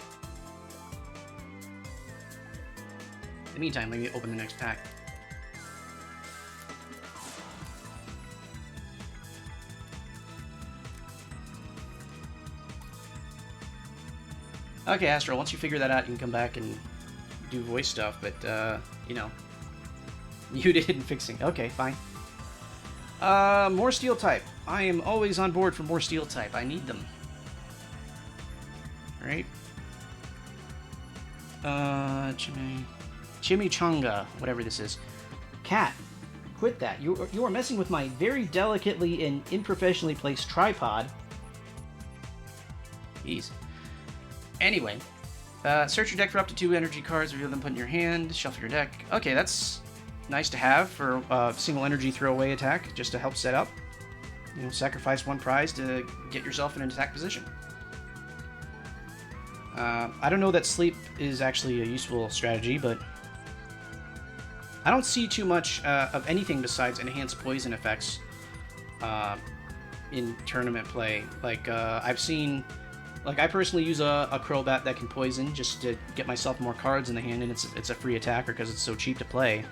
Speaker 1: In the meantime, let me open the next pack. Okay, Astral, once you figure that out, you can come back and do voice stuff, but, you know, you didn't fixing. Okay, fine. More Steel type. I am always on board for more Steel type. I need them. Right? Chimichanga, whatever this is. Cat, quit that. You are messing with my very delicately and unprofessionally placed tripod. Jeez. Anyway, search your deck for up to 2 energy cards, reveal them, put in your hand, shuffle your deck. Okay, that's nice to have for a single energy throwaway attack, just to help set up. You know, sacrifice 1 prize to get yourself in an attack position. I don't know that sleep is actually a useful strategy, but I don't see too much of anything besides enhanced poison effects in tournament play. Like, I've seen... Like, I personally use a Crobat that can poison just to get myself more cards in the hand, and it's a free attacker because it's so cheap to play.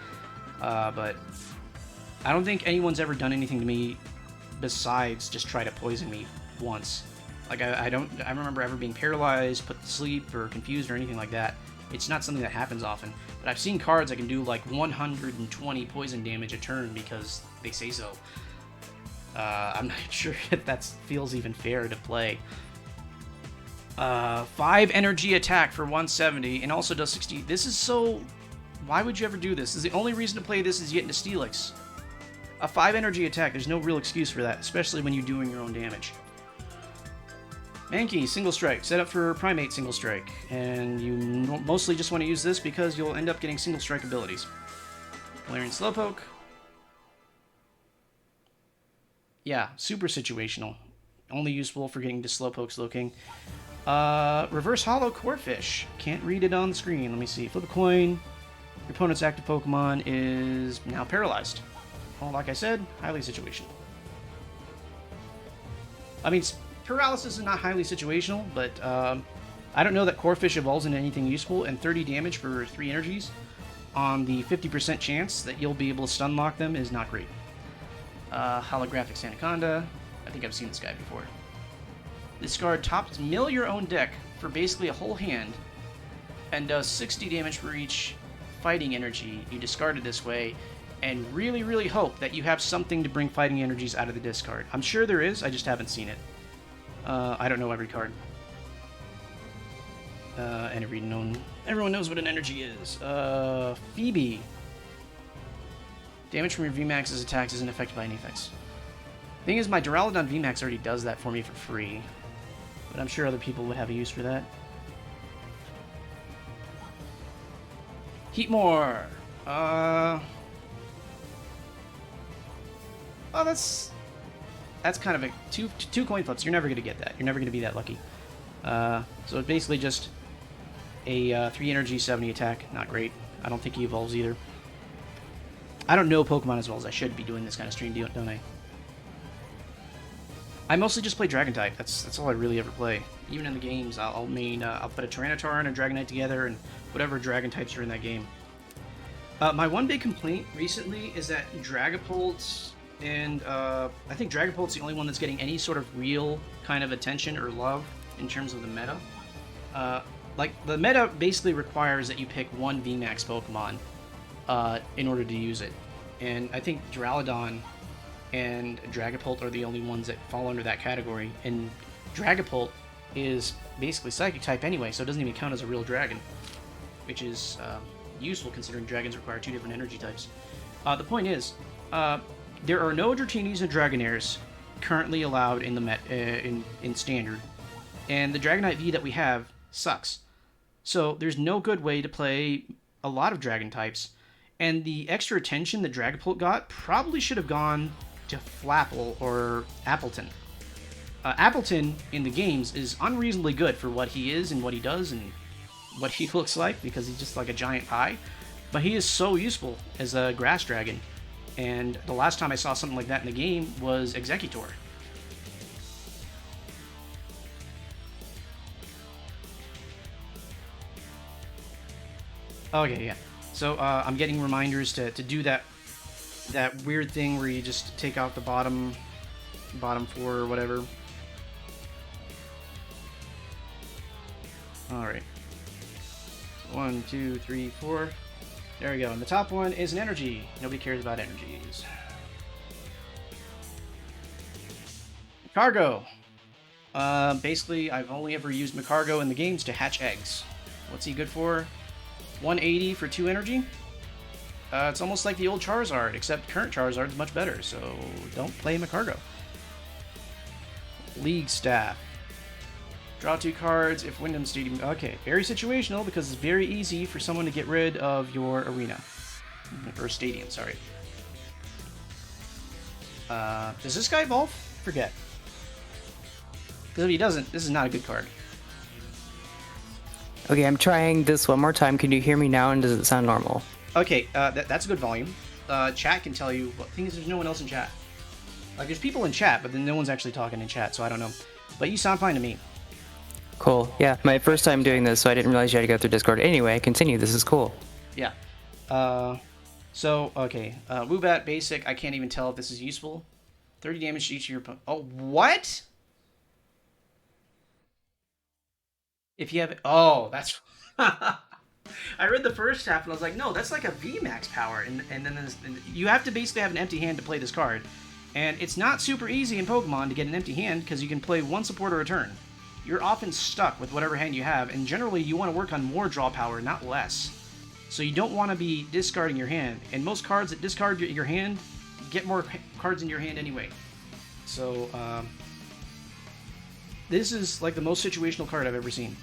Speaker 1: But I don't think anyone's ever done anything to me besides just try to poison me once. Like, I remember ever being paralyzed, put to sleep, or confused, or anything like that. It's not something that happens often. But I've seen cards that can do, like, 120 poison damage a turn because they say so. I'm not sure if that feels even fair to play. 5 energy attack for 170, and also does 60. This is so... Why would you ever do this? The only reason to play this is you get into Steelix. A 5 energy attack, there's no real excuse for that, especially when you're doing your own damage. Mankey, single strike, set up for Primate single strike, and you mostly just want to use this because you'll end up getting single strike abilities. Galarian Slowpoke. Yeah, super situational. Only useful for getting to Slowpoke, Slowking. Reverse Hollow Corphish. Can't read it on the screen. Let me see. Flip a coin. Your opponent's active Pokemon is now paralyzed. Well, like I said, highly situational. I mean, paralysis is not highly situational, but I don't know that Corphish evolves into anything useful, and 30 damage for 3 energies on the 50% chance that you'll be able to stun lock them is not great. Holographic Sandaconda. I think I've seen this guy before. Discard top mill your own deck for basically a whole hand, and does 60 damage for each fighting energy you discarded this way, and really, really hope that you have something to bring fighting energies out of the discard. I'm sure there is, I just haven't seen it. I don't know every card. And everyone knows what an energy is. Phoebe. Damage from your VMAX's attacks isn't affected by any effects. Thing is, my Duraludon VMAX already does that for me for free, but I'm sure other people would have a use for that. Heatmore! Oh, that's kind of a... Two coin flips. You're never going to get that. You're never going to be that lucky. So it's basically just a 3 energy, 70 attack. Not great. I don't think he evolves either. I don't know Pokemon as well as I should be doing this kind of stream, don't I? I mostly just play Dragon-type. That's all I really ever play. Even in the games, I'll put a Tyranitar and a Dragonite together, and whatever Dragon-types are in that game. My one big complaint recently is that Dragapult and I think Dragapult's the only one that's getting any sort of real kind of attention or love in terms of the meta. Like, the meta basically requires that you pick one VMAX Pokemon in order to use it. And I think Duraludon and Dragapult are the only ones that fall under that category. And Dragapult is basically Psychic type anyway, so it doesn't even count as a real dragon, which is useful considering dragons require 2 different energy types. The point is, there are no Dratini's and Dragonairs currently allowed in the in Standard, and the Dragonite V that we have sucks. So there's no good way to play a lot of dragon types, and the extra attention that Dragapult got probably should have gone to Flapple or Appleton. Appleton in the games is unreasonably good for what he is and what he does and what he looks like, because he's just like a giant pie, but he is so useful as a grass dragon, and the last time I saw something like that in the game was Executor. Okay, yeah. So I'm getting reminders to do that weird thing where you just take out the bottom 4 or whatever. All right. 1, 2, 3, 4. There we go. And the top one is an energy. Nobody cares about energies. Cargo. Basically, I've only ever used Macargo in the games to hatch eggs. What's he good for? 180 for 2 energy. It's almost like the old Charizard, except current Charizard's much better, so don't play Macargo. League Staff. Draw 2 cards if Wyndham Stadium... Okay, very situational because it's very easy for someone to get rid of your arena. Or stadium, sorry. Does this guy evolve? Forget. Because if he doesn't, this is not a good card.
Speaker 2: Okay, I'm trying this one more time. Can you hear me now, and does it sound normal?
Speaker 1: Okay, that's a good volume. Chat can tell you, but the thing is there's no one else in chat. Like, there's people in chat, but then no one's actually talking in chat, so I don't know. But you sound fine to me.
Speaker 2: Cool. Yeah, my first time doing this, so I didn't realize you had to go through Discord. Anyway, continue. This is cool.
Speaker 1: Yeah. Okay. Woobat basic. I can't even tell if this is useful. 30 damage to each of your opponent. Oh, what? If you have... Oh, that's... I read the first half and I was like, no, that's like a VMAX power. And then you have to basically have an empty hand to play this card. And it's not super easy in Pokemon to get an empty hand because you can play one supporter a turn. You're often stuck with whatever hand you have, and generally you want to work on more draw power, not less. So you don't want to be discarding your hand. And most cards that discard your hand get more cards in your hand anyway. So, this is like the most situational card I've ever seen.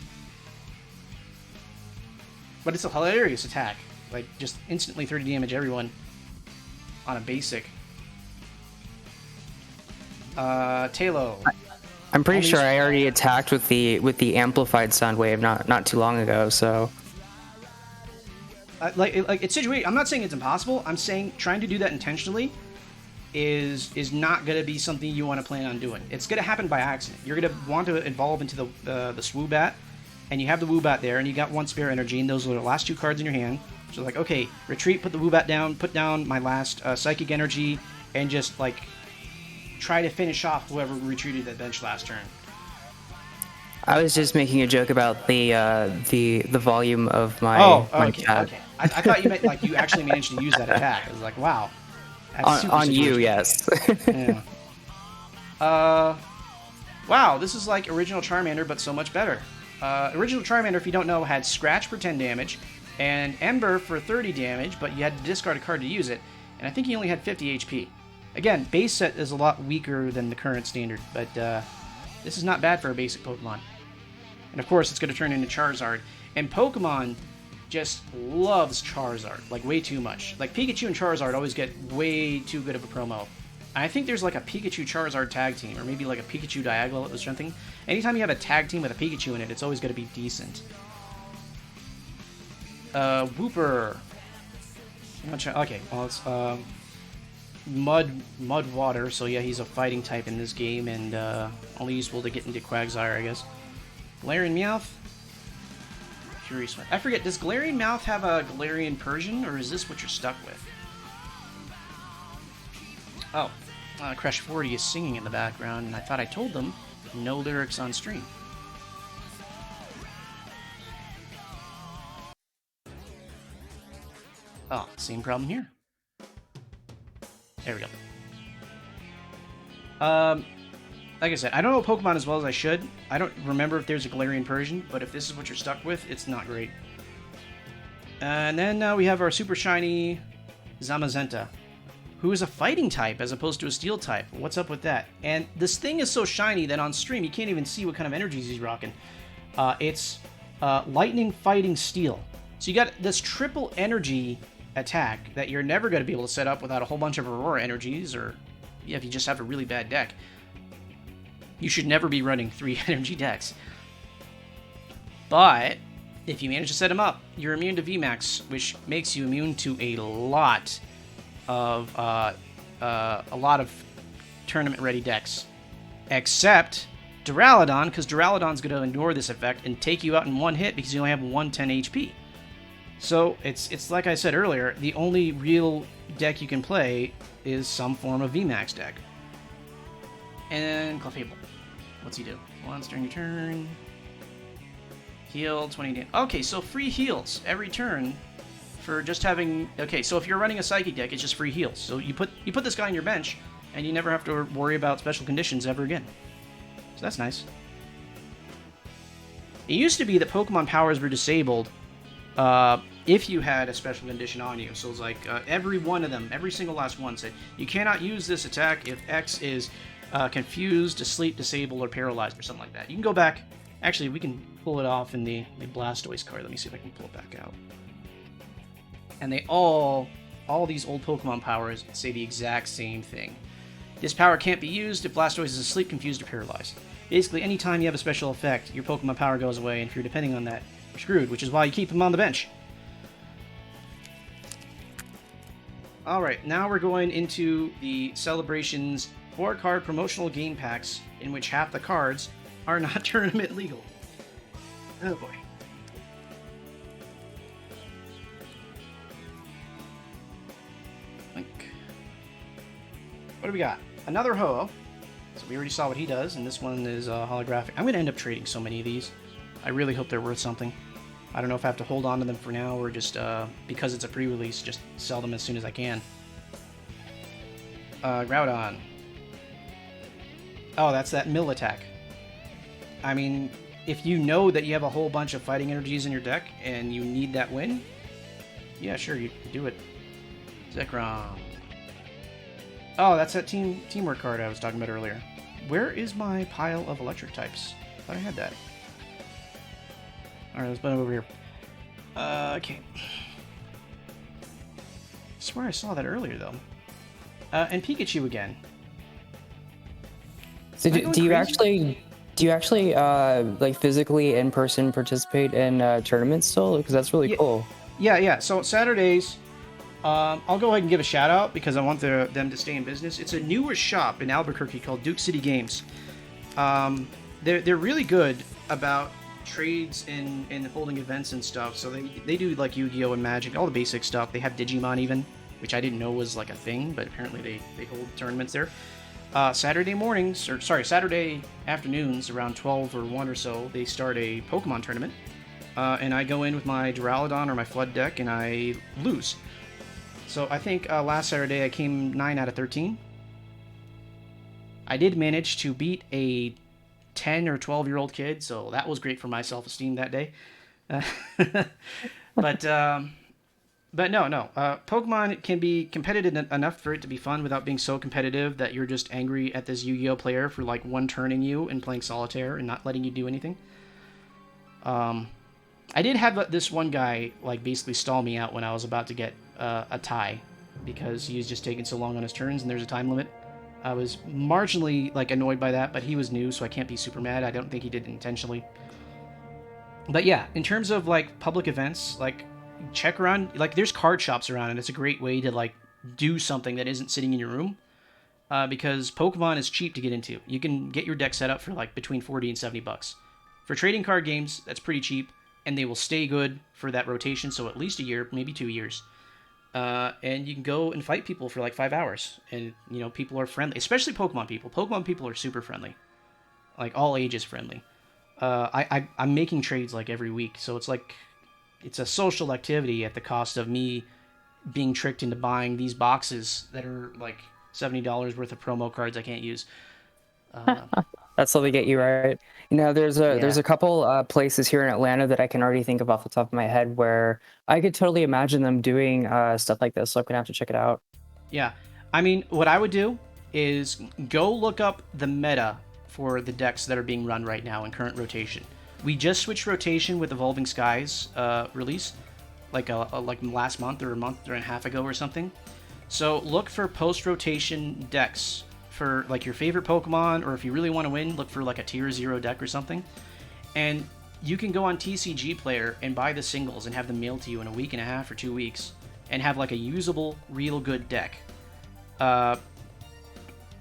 Speaker 1: But it's a hilarious attack. Like, just instantly 30 damage everyone on a basic. Talo.
Speaker 2: I'm pretty sure I already attacked with the amplified sound wave not too long ago, so...
Speaker 1: It's situated. I'm not saying it's impossible. I'm saying trying to do that intentionally is not going to be something you want to plan on doing. It's going to happen by accident. You're going to want to evolve into the Swoobat, and you have the Woobat there, and you got 1 spare energy, and those are the last 2 cards in your hand. So like, okay, retreat, put the Woobat down, put down my last Psychic Energy, and just like try to finish off whoever retreated that bench last turn.
Speaker 2: I was just making a joke about the volume of my my chat.
Speaker 1: Okay. I thought you meant like you actually managed to use that attack. I was like, wow.
Speaker 2: On you, yes.
Speaker 1: Yeah. Wow, this is like original Charmander, but so much better. Original Charmander, if you don't know, had Scratch for 10 damage, and Ember for 30 damage, but you had to discard a card to use it, and I think he only had 50 HP. Again, base set is a lot weaker than the current standard, but this is not bad for a basic Pokemon. And of course, it's going to turn into Charizard. And Pokemon just loves Charizard, like way too much. Like Pikachu and Charizard always get way too good of a promo. I think there's like a Pikachu Charizard tag team, or maybe like a Pikachu Diagonal or something. Anytime you have a tag team with a Pikachu in it, it's always going to be decent. Wooper. Okay, well it's Mud Water, so yeah, he's a fighting type in this game, and only useful to get into Quagsire, I guess. Galarian Meowth. Furious One. I forget, does Galarian Meowth have a Galarian Persian, or is this what you're stuck with? Oh, Crush 40 is singing in the background, and I thought I told them no lyrics on stream. Oh, same problem here. There we go. like I said, I don't know Pokemon as well as I should. I don't remember if there's a Galarian Persian, but if this is what you're stuck with, it's not great. And then we have our super shiny Zamazenta, who is a fighting type as opposed to a steel type. What's up with that? And this thing is so shiny that on stream you can't even see what kind of energies he's rocking. It's lightning, fighting, steel. So you got this triple energy attack that you're never going to be able to set up without a whole bunch of Aurora energies, or if you just have a really bad deck. You should never be running 3 energy decks. But if you manage to set them up, you're immune to VMAX, which makes you immune to a lot of tournament-ready decks, except Duraludon, because Duraludon's going to ignore this effect and take you out in one hit because you only have 110 HP. So it's like I said earlier, the only real deck you can play is some form of VMAX deck. And Clefable. What's he do? Once during your turn. Heal 20 damage. Okay, so free heals every turn for just having... Okay, so if you're running a Psychic deck, it's just free heals. So you put this guy on your bench, and you never have to worry about special conditions ever again. So that's nice. It used to be that Pokemon powers were disabled if you had a special condition on you. So it's like every one of them, every single last one said, you cannot use this attack if X is confused, asleep, disabled, or paralyzed, or something like that. You can go back. Actually, we can pull it off in the Blastoise card. Let me see if I can pull it back out. And they all these old Pokemon powers say the exact same thing. This power can't be used if Blastoise is asleep, confused, or paralyzed. Basically, anytime you have a special effect, your Pokemon power goes away, and if you're depending on that, you're screwed, which is why you keep them on the bench. Alright, now we're going into the Celebrations 4-card promotional game packs, in which half the cards are not tournament legal. Oh boy. What do we got? Another Ho-Oh. So we already saw what he does, and this one is holographic. I'm going to end up trading so many of these. I really hope they're worth something. I don't know if I have to hold on to them for now, or just, because it's a pre-release, just sell them as soon as I can. Groudon. Oh, that's that mill attack. I mean, if you know that you have a whole bunch of fighting energies in your deck, and you need that win, yeah, sure, you do it. Zekrom. Oh, that's that teamwork card I was talking about earlier. Where is my pile of electric types? I thought I had that. Alright, let's put it over here. Okay. I swear I saw that earlier, though. And Pikachu again.
Speaker 2: So do you actually like physically in person participate in tournaments still? Because that's really cool.
Speaker 1: Yeah. So Saturdays, I'll go ahead and give a shout out because I want them to stay in business. It's a newer shop in Albuquerque called Duke City Games. They're really good about trades and holding events and stuff. So they do like Yu-Gi-Oh! And Magic, all the basic stuff. They have Digimon even, which I didn't know was like a thing, but apparently they hold tournaments there. Saturday afternoons around 12 or 1 or so, they start a Pokemon tournament. And I go in with my Duraludon or my Flood deck, and I lose. So I think last Saturday I came 9 out of 13. I did manage to beat a 10 or 12-year-old kid, so that was great for my self-esteem that day. But no. Pokemon can be competitive enough for it to be fun without being so competitive that you're just angry at this Yu-Gi-Oh player for like one-turning you and playing solitaire and not letting you do anything. I did have this one guy like basically stall me out when I was about to get a tie because he was just taking so long on his turns and there's a time limit. I was marginally like annoyed by that, but he was new, so I can't be super mad. I don't think he did it intentionally. But yeah, in terms of like public events, like check around, like there's card shops around and it's a great way to like do something that isn't sitting in your room. Because Pokemon is cheap to get into. You can get your deck set up for like between 40 and 70 bucks. For trading card games, that's pretty cheap, and they will stay good for that rotation, so at least a year, maybe 2 years. And you can go and fight people for like 5 hours, and you know people are friendly, especially Pokemon people. Pokemon people are super friendly, like all ages friendly. I'm making trades like every week, so it's like it's a social activity at the cost of me being tricked into buying these boxes that are like $70 worth of promo cards I can't use.
Speaker 2: That's how they get you, right? You know, there's a couple places here in Atlanta that I can already think of off the top of my head where I could totally imagine them doing stuff like this. So I'm gonna have to check it out.
Speaker 1: Yeah. I mean, what I would do is go look up the meta for the decks that are being run right now in current rotation. We just switched rotation with Evolving Skies release, like last month or a month and a half ago or something. So look for post-rotation decks for like your favorite Pokemon, or if you really want to win, look for like a tier 0 deck or something. And you can go on TCG Player and buy the singles and have them mailed to you in a week and a half or 2 weeks, and have like a usable, real good deck.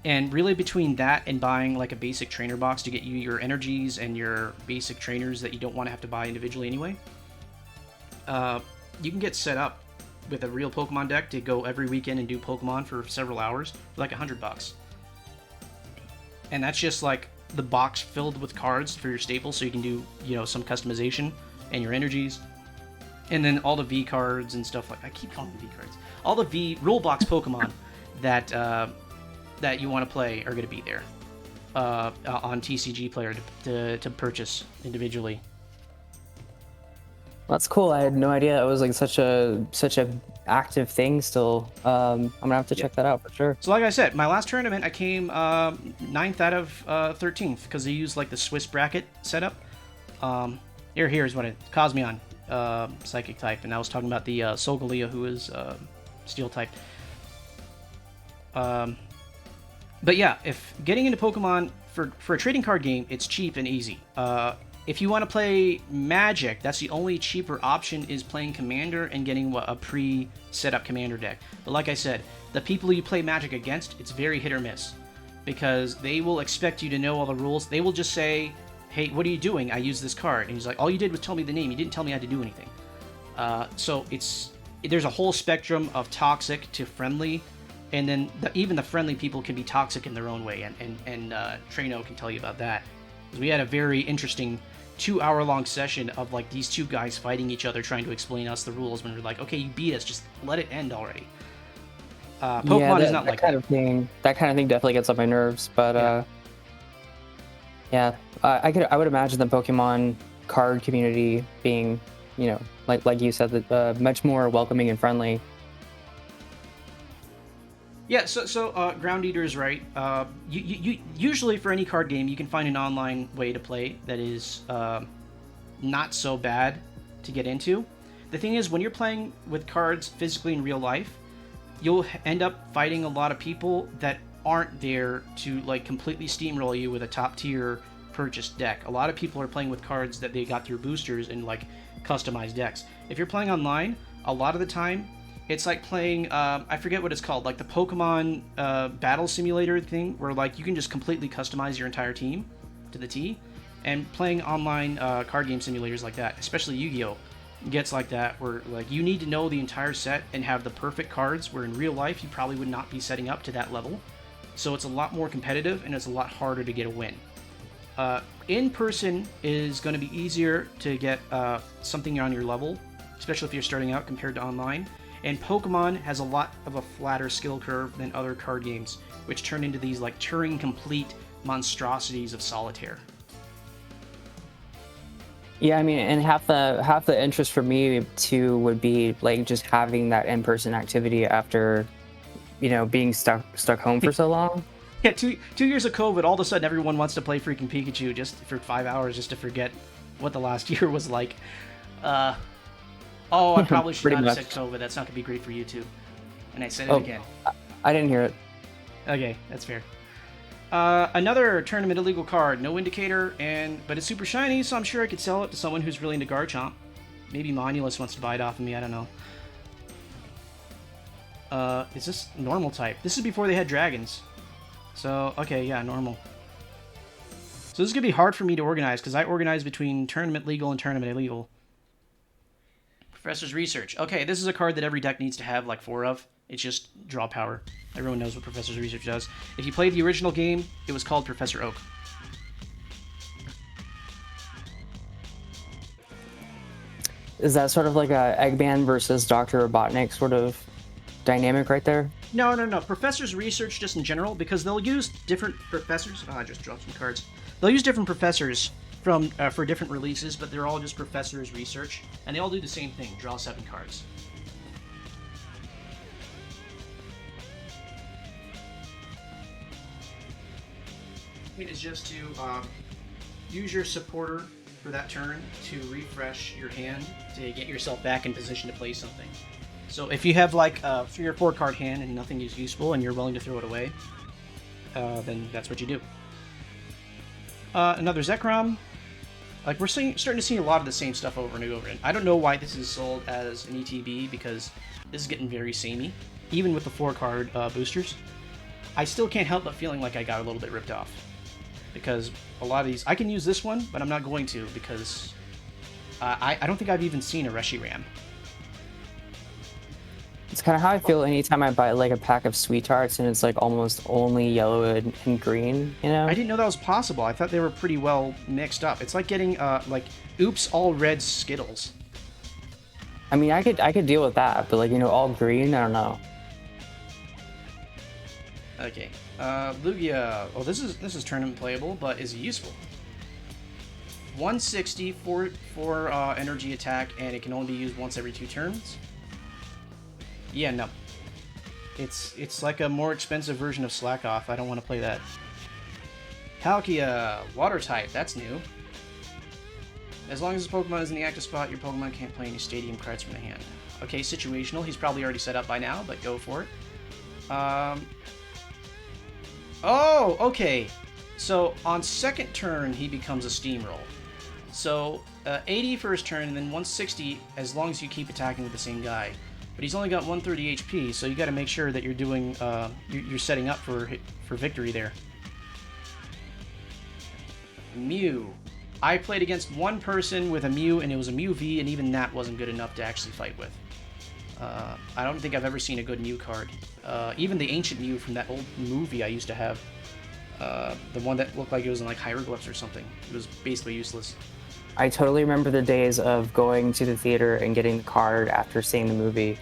Speaker 1: And really between that and buying like a basic trainer box to get you your energies and your basic trainers that you don't want to have to buy individually anyway, you can get set up with a real Pokemon deck to go every weekend and do Pokemon for several hours for like $100. And that's just like the box filled with cards for your staples, so you can do, you know, some customization and your energies. And then all the V cards and stuff like, I keep calling them V cards. All the V rule box Pokemon that that you want to play are going to be there on TCG Player to purchase individually.
Speaker 2: That's cool. I had no idea it was like such a active thing still. I'm gonna have to check that out for sure.
Speaker 1: So like I said, my last tournament I came 9th out of 13th because they used like the Swiss bracket setup. Here's what it Cosmion, psychic type, and I was talking about the Solgaleo, who is steel type. But yeah, if getting into Pokemon for a trading card game, it's cheap and easy. If you want to play Magic, that's the only cheaper option, is playing Commander and getting a pre-set-up Commander deck. But like I said, the people you play Magic against, it's very hit or miss. Because they will expect you to know all the rules. They will just say, hey, what are you doing? I use this card. And he's like, all you did was tell me the name. You didn't tell me I had to do anything. So there's a whole spectrum of toxic to friendly. And then even the friendly people can be toxic in their own way. And Trino can tell you about that. We had a very interesting 2-hour-long session of like these two guys fighting each other, trying to explain us the rules. When we're like, okay, you beat us, just let it end already. Pokemon is not like
Speaker 2: that. That kind of thing definitely gets on my nerves. But I would imagine the Pokemon card community being, you know, like you said, that much more welcoming and friendly.
Speaker 1: Yeah, so Ground Eater is right. You usually for any card game, you can find an online way to play that is not so bad to get into. The thing is, when you're playing with cards physically in real life, you'll end up fighting a lot of people that aren't there to like completely steamroll you with a top tier purchased deck. A lot of people are playing with cards that they got through boosters and like customized decks. If you're playing online, a lot of the time, it's like playing, I forget what it's called, like the Pokemon battle simulator thing, where like you can just completely customize your entire team to the T. And playing online card game simulators like that, especially Yu-Gi-Oh, gets like that, where like you need to know the entire set and have the perfect cards, where in real life you probably would not be setting up to that level. So it's a lot more competitive and it's a lot harder to get a win. In person is going to be easier to get something on your level, especially if you're starting out compared to online. And Pokemon has a lot of a flatter skill curve than other card games, which turn into these like Turing-complete monstrosities of solitaire.
Speaker 2: Yeah, I mean, and half the interest for me too would be like just having that in-person activity after, you know, being stuck home for so long.
Speaker 1: Yeah, two years of COVID, all of a sudden everyone wants to play freaking Pikachu just for 5 hours just to forget what the last year was like. Oh, I probably should not have said COVID. That's not going to be great for YouTube. And I said it again.
Speaker 2: I didn't hear it.
Speaker 1: Okay, that's fair. Another tournament illegal card, no indicator, but it's super shiny, so I'm sure I could sell it to someone who's really into Garchomp. Maybe Monulus wants to buy it off of me, I don't know. Is this normal type? This is before they had dragons. So, okay, yeah, normal. So this is going to be hard for me to organize, because I organize between tournament legal and tournament illegal. Professor's Research. Okay, this is a card that every deck needs to have like 4 of. It's just draw power. Everyone knows what Professor's Research does. If you played the original game, it was called Professor Oak.
Speaker 2: Is that sort of like a Eggman versus Dr. Robotnik sort of dynamic right there?
Speaker 1: No, no, no. Professors research just in general because they'll use different professors. Oh, I just dropped some cards. They'll use different professors from for different releases, but they're all just professors research, and they all do the same thing: draw 7 cards. Is just to use your supporter for that turn to refresh your hand to get yourself back in position to play something. So if you have like a 3 or 4 card hand and nothing is useful and you're willing to throw it away, then that's what you do. Another Zekrom. Like we're starting to see a lot of the same stuff over and over again. I don't know why this is sold as an ETB because this is getting very samey, even with the 4 card boosters. I still can't help but feeling like I got a little bit ripped off. Because a lot of these... I can use this one, but I'm not going to because I don't think I've even seen a Reshiram.
Speaker 2: It's kind of how I feel anytime I buy like a pack of Sweethearts and it's like almost only yellow and green, you know?
Speaker 1: I didn't know that was possible. I thought they were pretty well mixed up. It's like getting like Oops All Red Skittles.
Speaker 2: I mean, I could deal with that, but like, you know, all green, I don't know.
Speaker 1: Okay. Lugia. Oh, this is tournament playable, but is useful. 160 for energy attack, and it can only be used once every 2 turns. Yeah, no. It's like a more expensive version of Slack Off. I don't want to play that. Palkia, water type. That's new. As long as this Pokemon is in the active spot, your Pokemon can't play any stadium cards from the hand. Okay, situational. He's probably already set up by now, but go for it. Oh, okay. So on second turn, he becomes a Steamroll. So 80 first turn, and then 160 as long as you keep attacking with the same guy. But he's only got 130 HP, so you got to make sure that you're doing you're setting up for victory there. Mew. I played against one person with a Mew, and it was a Mew V, and even that wasn't good enough to actually fight with. I don't think I've ever seen a good Mew card. Even the ancient Mew from that old movie I used to have, the one that looked like it was in like hieroglyphs or something. It was basically useless.
Speaker 2: I totally remember the days of going to the theater and getting the card after seeing the movie.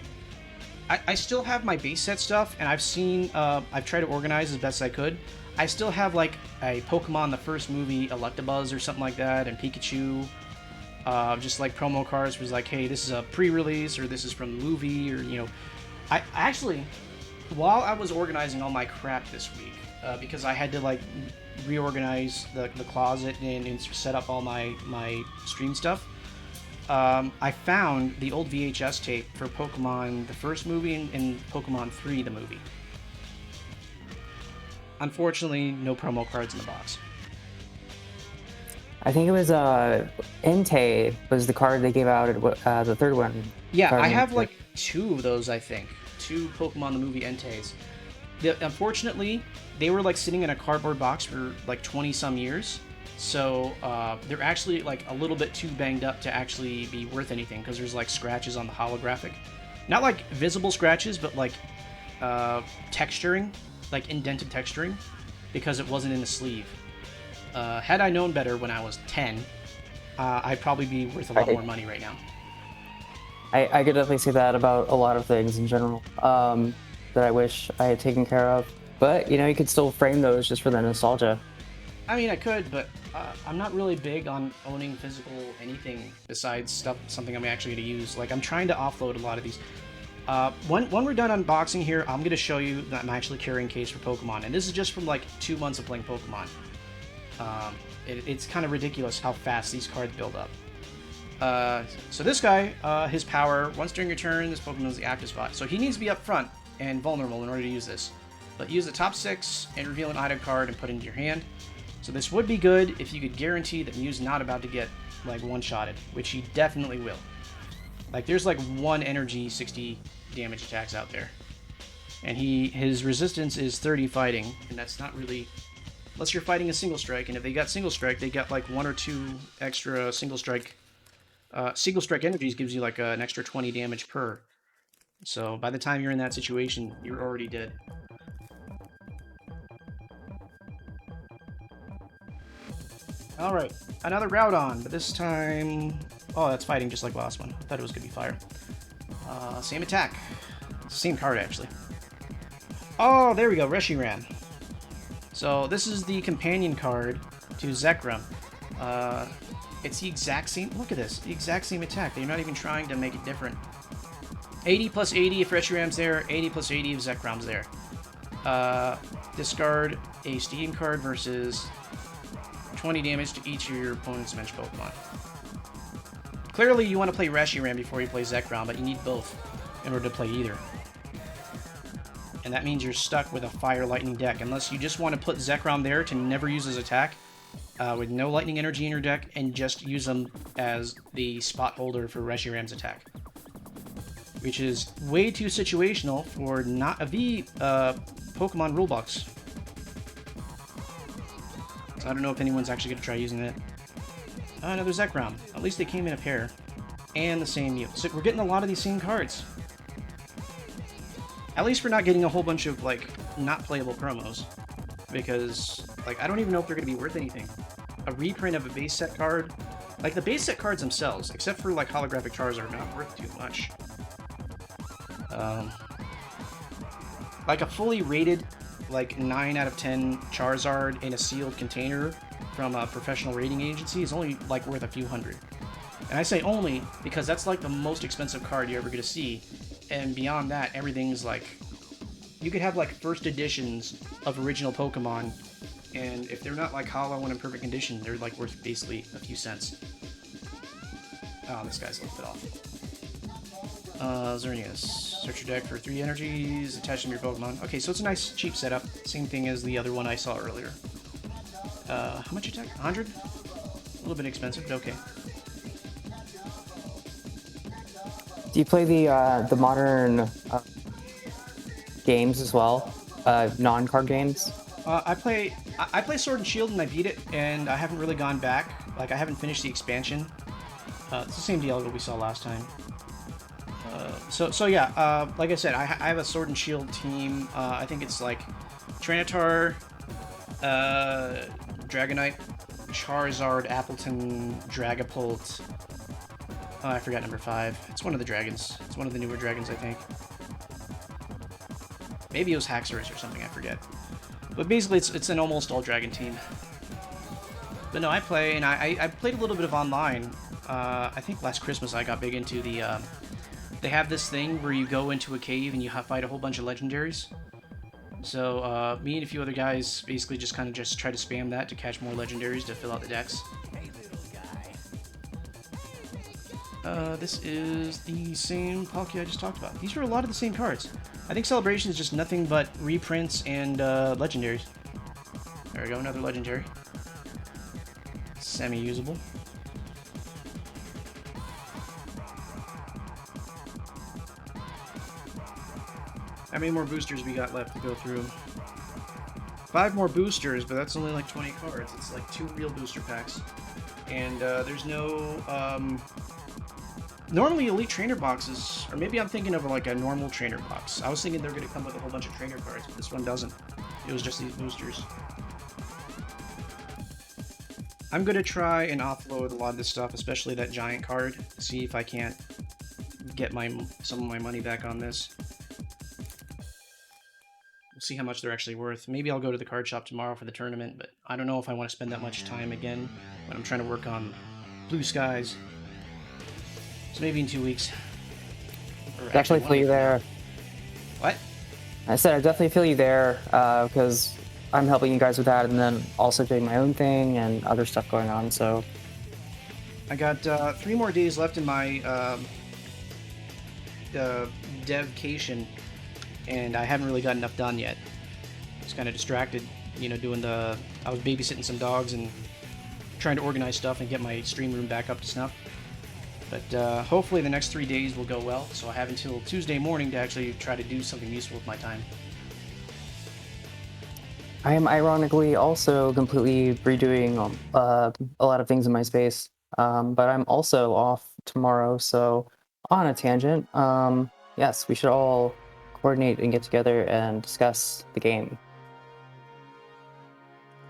Speaker 1: I still have my base set stuff, and I've tried to organize as best I could. I still have like a Pokemon the first movie, Electabuzz or something like that, and Pikachu. Just like promo cards was like, hey, this is a pre-release, or this is from the movie, or, you know. I actually, while I was organizing all my crap this week, because I had to like reorganize the closet and set up all my stream stuff, I found the old VHS tape for Pokemon the first movie and Pokemon 3 the movie. Unfortunately, no promo cards in the box.
Speaker 2: I think it was Entei was the card they gave out at the third one.
Speaker 1: Yeah, I have like 2 of those, I think. 2 Pokemon the movie Enteis. Unfortunately, they were like sitting in a cardboard box for like 20 some years. So they're actually like a little bit too banged up to actually be worth anything because there's like scratches on the holographic. Not like visible scratches, but like texturing, like indented texturing, because it wasn't in the sleeve. Had I known better when I was 10, I'd probably be worth a lot more money right now.
Speaker 2: I could definitely say that about a lot of things in general that I wish I had taken care of. But, you know, you could still frame those just for the nostalgia. I
Speaker 1: mean, I could, but I'm not really big on owning physical anything besides something I'm actually going to use. Like, I'm trying to offload a lot of these. When we're done unboxing here, I'm going to show you that I'm actually carrying a case for Pokemon. And this is just from, like, 2 months of playing Pokemon. It's kind of ridiculous how fast these cards build up. So this guy, his power, once during your turn, this Pokemon is the active spot. So he needs to be up front and vulnerable in order to use this. But use the top 6 and reveal an item card and put it into your hand. So this would be good if you could guarantee that Mew's not about to get, like, one-shotted, which he definitely will. Like, there's, like, 1 energy 60 damage attacks out there. And his resistance is 30 fighting, and that's not really... Unless you're fighting a single strike, and if they got single strike, they got, like, 1 or 2 extra single strike... single strike energies gives you, like, an extra 20 damage per. So by the time you're in that situation, you're already dead. Alright, another Groudon, but this time... Oh, that's fighting just like last one. I thought it was going to be fire. Same attack. Same card, actually. Oh, there we go, Reshiram. So this is the companion card to Zekrom. It's the exact same, look at this, the exact same attack. They're not even trying to make it different. 80 plus 80 if Reshiram's there, 80 plus 80 if Zekrom's there. Discard a Steam card versus 20 damage to each of your opponent's bench Pokemon. Clearly you want to play Reshiram before you play Zekrom, but you need both in order to play either. And that means you're stuck with a Fire Lightning deck, unless you just want to put Zekrom there to never use his attack, with no Lightning Energy in your deck, and just use them as the spot holder for Reshiram's attack. Which is way too situational for not a V Pokemon rulebox. So I don't know if anyone's actually going to try using it. Another Zekrom. At least they came in a pair. And the same Mew. So we're getting a lot of these same cards. At least we're not getting a whole bunch of, like, not playable promos. Because, like, I don't even know if they're going to be worth anything. A reprint of a base set card. Like, the base set cards themselves, except for, like, holographic Charizard, are not worth too much. Like, a fully rated, like, 9 out of 10 Charizard in a sealed container from a professional rating agency is only, like, worth a few hundred. And I say only because that's, like, the most expensive card you're ever going to see. And beyond that, everything's like, you could have like first editions of original Pokemon, and if they're not like hollow and in perfect condition, they're like worth basically a few cents. Oh, this guy's a little bit off. Xerneas. Search your deck for 3 energies, attach them to your Pokemon. Okay, so it's a nice cheap setup. Same thing as the other one I saw earlier. How much attack? 100? A little bit expensive, but okay.
Speaker 2: Do you play the modern games as well? Non-card games?
Speaker 1: I play Sword and Shield and I beat it, and I haven't really gone back. Like, I haven't finished the expansion. It's the same deal that we saw last time. So yeah, like I said, I have a Sword and Shield team. I think it's like Trinitar, Dragonite, Charizard, Appleton, Dragapult. Oh, I forgot number 5. It's one of the dragons. It's one of the newer dragons, I think. Maybe it was Haxorus or something, I forget. But basically, it's an almost all-dragon team. But no, I play, and I played a little bit of online. I think last Christmas I got big into the... they have this thing where you go into a cave and you fight a whole bunch of legendaries. So, me and a few other guys basically just kind of try to spam that to catch more legendaries to fill out the decks. This is the same Palkia I just talked about. These are a lot of the same cards. I think Celebration is just nothing but reprints and legendaries. There we go, another legendary. Semi-usable. How many more boosters we got left to go through? 5 more boosters, but that's only like 20 cards. It's like 2 real booster packs. And there's no... Normally, Elite Trainer boxes, or maybe I'm thinking of like a normal trainer box. I was thinking they're going to come with a whole bunch of trainer cards, but this one doesn't. It was just these boosters. I'm going to try and offload a lot of this stuff, especially that giant card, to see if I can't get some of my money back on this. We'll see how much they're actually worth. Maybe I'll go to the card shop tomorrow for the tournament, but I don't know if I want to spend that much time again when I'm trying to work on Blue Skies. So maybe in 2 weeks.
Speaker 2: Definitely feel you there.
Speaker 1: What?
Speaker 2: I said I definitely feel you there, because I'm helping you guys with that, and then also doing my own thing and other stuff going on, so...
Speaker 1: I got 3 more days left in my devcation, and I haven't really got enough done yet. I was kind of distracted, you know, I was babysitting some dogs and trying to organize stuff and get my stream room back up to snuff. But hopefully the next 3 days will go well, so I have until Tuesday morning to actually try to do something useful with my time.
Speaker 2: I am ironically also completely redoing a lot of things in my space, but I'm also off tomorrow, so on a tangent, yes, we should all coordinate and get together and discuss the game.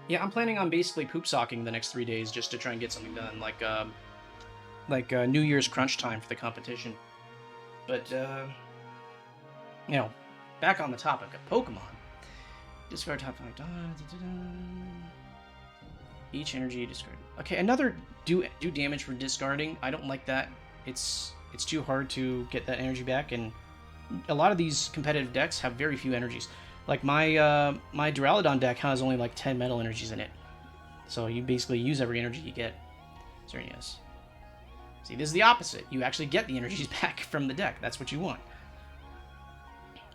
Speaker 1: Yeah, I'm planning on basically poop socking the next 3 days just to try and get something done, like New Year's crunch time for the competition. But you know, back on the topic of Pokemon. Discard top 5. Each energy discard. Okay, another do damage for discarding. I don't like that. It's too hard to get that energy back, and a lot of these competitive decks have very few energies. Like my my Duraludon deck has only like 10 metal energies in it, so you basically use every energy you get. Yes. See, this is the opposite. You actually get the energies back from the deck. That's what you want.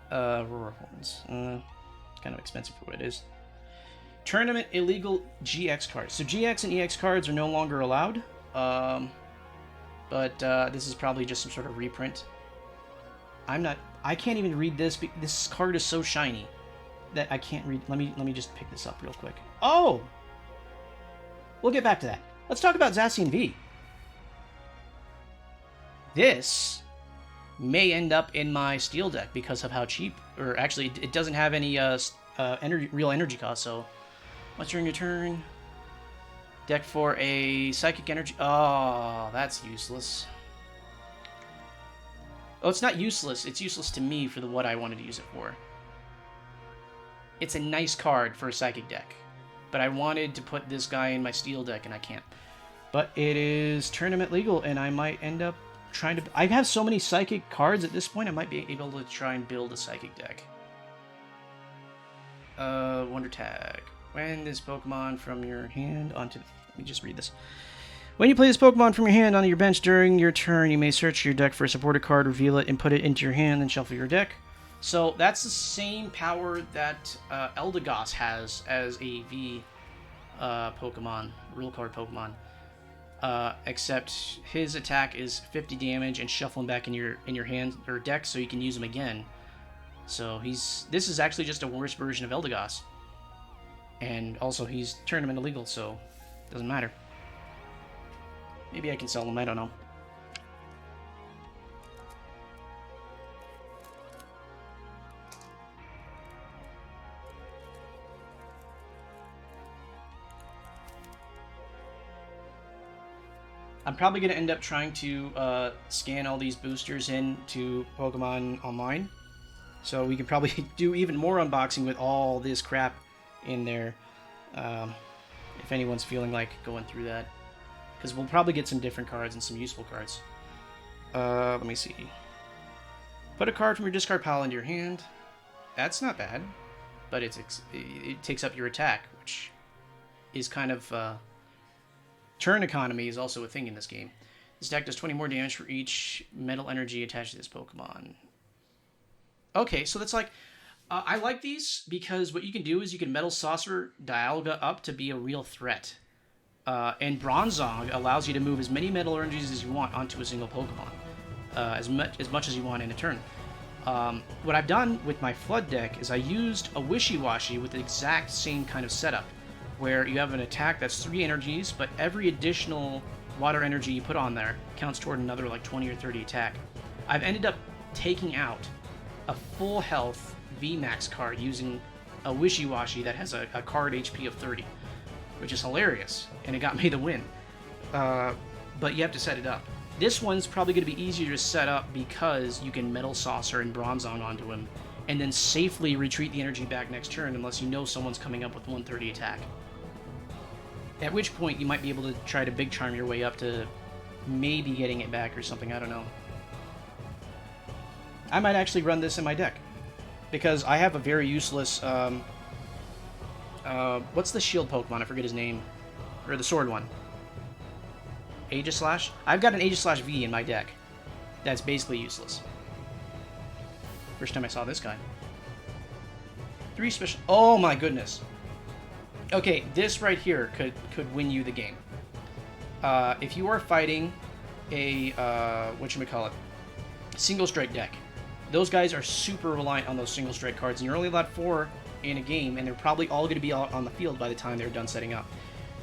Speaker 1: Roar Horns. Kind of expensive for what it is. Tournament illegal GX cards. So GX and EX cards are no longer allowed. But this is probably just some sort of reprint. I can't even read this. This card is so shiny that I can't read. Let me just pick this up real quick. Oh! We'll get back to that. Let's talk about Zacian V. This may end up in my Steel deck because of how cheap, or actually, it doesn't have any real energy cost, so once during your turn, deck for a Psychic Energy. Oh, that's useless. Oh, it's not useless. It's useless to me for what I wanted to use it for. It's a nice card for a Psychic deck, but I wanted to put this guy in my Steel deck, and I can't. But it is tournament legal, and I might end up trying to... I have so many Psychic cards at this point, I might be able to try and build a Psychic deck. Wonder Tag. When this Pokemon from your hand onto... Let me just read this. When you play this Pokemon from your hand onto your bench during your turn, you may search your deck for a supported card, reveal it, and put it into your hand, then shuffle your deck. So that's the same power that Eldegoss has as a V Pokemon, rule card Pokemon. Except his attack is 50 damage and shuffle him back in your hand or deck so you can use him again. So this is actually just a worse version of Eldegoss. And also he's tournament illegal, so it doesn't matter. Maybe I can sell him, I don't know. I'm probably going to end up trying to scan all these boosters into Pokemon Online. So we can probably do even more unboxing with all this crap in there. If anyone's feeling like going through that. Because we'll probably get some different cards and some useful cards. Let me see. Put a card from your discard pile into your hand. That's not bad. But it takes up your attack, which is kind of... Turn economy is also a thing in this game. This deck does 20 more damage for each metal energy attached to this Pokemon. Okay, so that's like... I like these because what you can do is you can Metal Saucer Dialga up to be a real threat. And Bronzong allows you to move as many metal energies as you want onto a single Pokemon. As much as you want in a turn. What I've done with my Flood deck is I used a Wishy-Washy with the exact same kind of setup. Where you have an attack that's 3 energies, but every additional water energy you put on there counts toward another like 20 or 30 attack. I've ended up taking out a full health VMAX card using a Wishy-Washy that has a card HP of 30, which is hilarious, and it got me the win. But you have to set it up. This one's probably going to be easier to set up because you can Metal Saucer and Bronzong onto him, and then safely retreat the energy back next turn unless you know someone's coming up with 130 attack. At which point you might be able to try to Big Charm your way up to maybe getting it back or something, I don't know. I might actually run this in my deck. Because I have a very useless, what's the shield Pokemon? I forget his name. Or the sword one. Aegislash? I've got an Aegislash V in my deck. That's basically useless. First time I saw this guy. 3 special... Oh my goodness. Okay, this right here could win you the game. If you are fighting a, whatchamacallit, single strike deck, those guys are super reliant on those single strike cards, and you're only allowed 4 in a game, and they're probably all going to be out on the field by the time they're done setting up.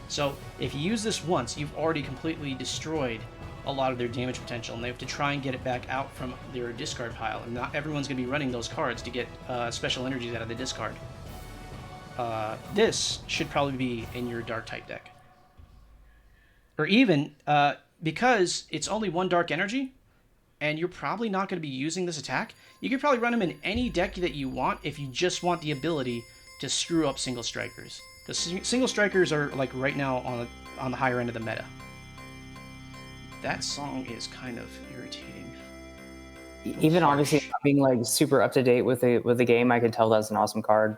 Speaker 1: So, if you use this once, you've already completely destroyed a lot of their damage potential, and they have to try and get it back out from their discard pile, and not everyone's going to be running those cards to get special energies out of the discard. This should probably be in your dark type deck. Or even, because it's only 1 dark energy, and you're probably not going to be using this attack, you can probably run him in any deck that you want if you just want the ability to screw up single strikers. Because single strikers are like right now on the higher end of the meta. That song is kind of irritating.
Speaker 2: Even obviously not being like super up to date with the game, I could tell that's an awesome card.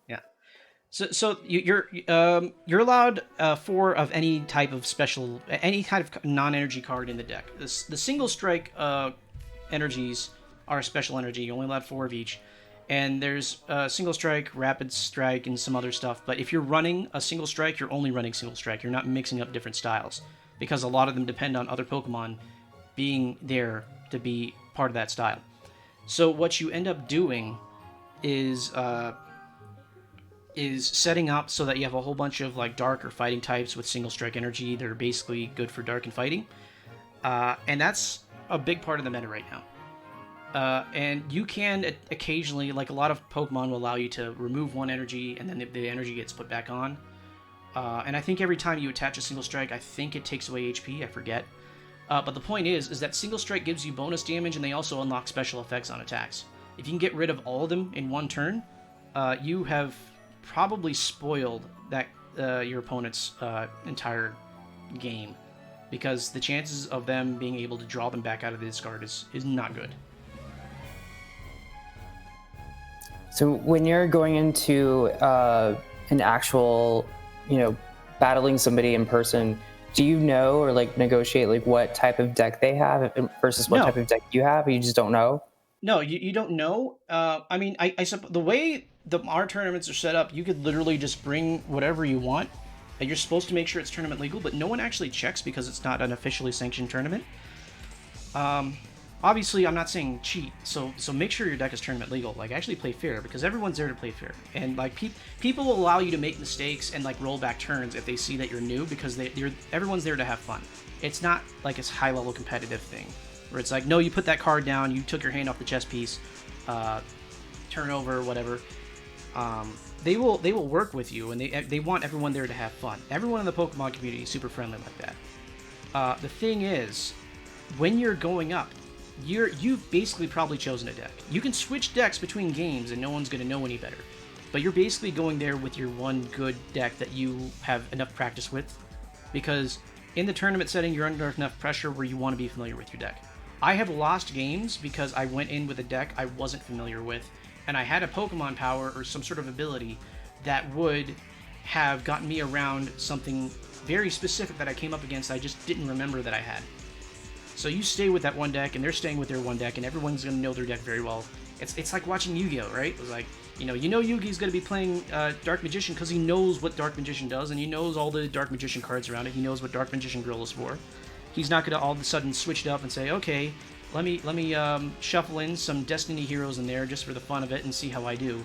Speaker 1: Yeah. So you're allowed 4 of any type of special, any kind of non-energy card in the deck. The single strike energies are a special energy. You only allowed 4 of each. And there's single strike, rapid strike, and some other stuff. But if you're running a single strike, you're only running single strike. You're not mixing up different styles, because a lot of them depend on other Pokemon being there to be part of that style. So what you end up doing is setting up so that you have a whole bunch of like dark or fighting types with single strike energy that are basically good for dark and fighting, and that's a big part of the meta right now. And you can occasionally, like a lot of Pokemon will allow you to remove 1 energy and then the energy gets put back on. And I think every time you attach a single strike, I think it takes away HP, I forget. But the point is that single strike gives you bonus damage, and they also unlock special effects on attacks. If you can get rid of all of them in one turn, you have probably spoiled that your opponent's entire game, because the chances of them being able to draw them back out of the discard is not good.
Speaker 2: So when you're going into an actual, battling somebody in person, do you know or like negotiate like what type of deck they have versus what type of deck you have? Or you just don't know?
Speaker 1: No, you don't know. I mean, I the way our tournaments are set up, you could literally just bring whatever you want. And you're supposed to make sure it's tournament legal, but no one actually checks because it's not an officially sanctioned tournament. Obviously, I'm not saying cheat, so make sure your deck is tournament legal. Like, actually play fair, because everyone's there to play fair. And like people will allow you to make mistakes and like roll back turns if they see that you're new, because everyone's there to have fun. It's not like a high level competitive thing where it's like, no, you put that card down, you took your hand off the chess piece, turnover, whatever. They will work with you, and they want everyone there to have fun. Everyone in the Pokemon community is super friendly like that. The thing is, when you're going up, you've basically probably chosen a deck. You can switch decks between games and no one's going to know any better. But you're basically going there with your one good deck that you have enough practice with, because in the tournament setting, you're under enough pressure where you want to be familiar with your deck. I have lost games because I went in with a deck I wasn't familiar with, and I had a Pokemon power or some sort of ability that would have gotten me around something very specific that I came up against I just didn't remember that I had. So you stay with that one deck, and they're staying with their one deck, and everyone's going to know their deck very well. It's like watching Yu-Gi-Oh, right? It's like, Yugi's going to be playing Dark Magician because he knows what Dark Magician does, and he knows all the Dark Magician cards around it. He knows what Dark Magician Grill is for. He's not going to all of a sudden switch it up and say, okay, let me shuffle in some Destiny heroes in there just for the fun of it and see how I do,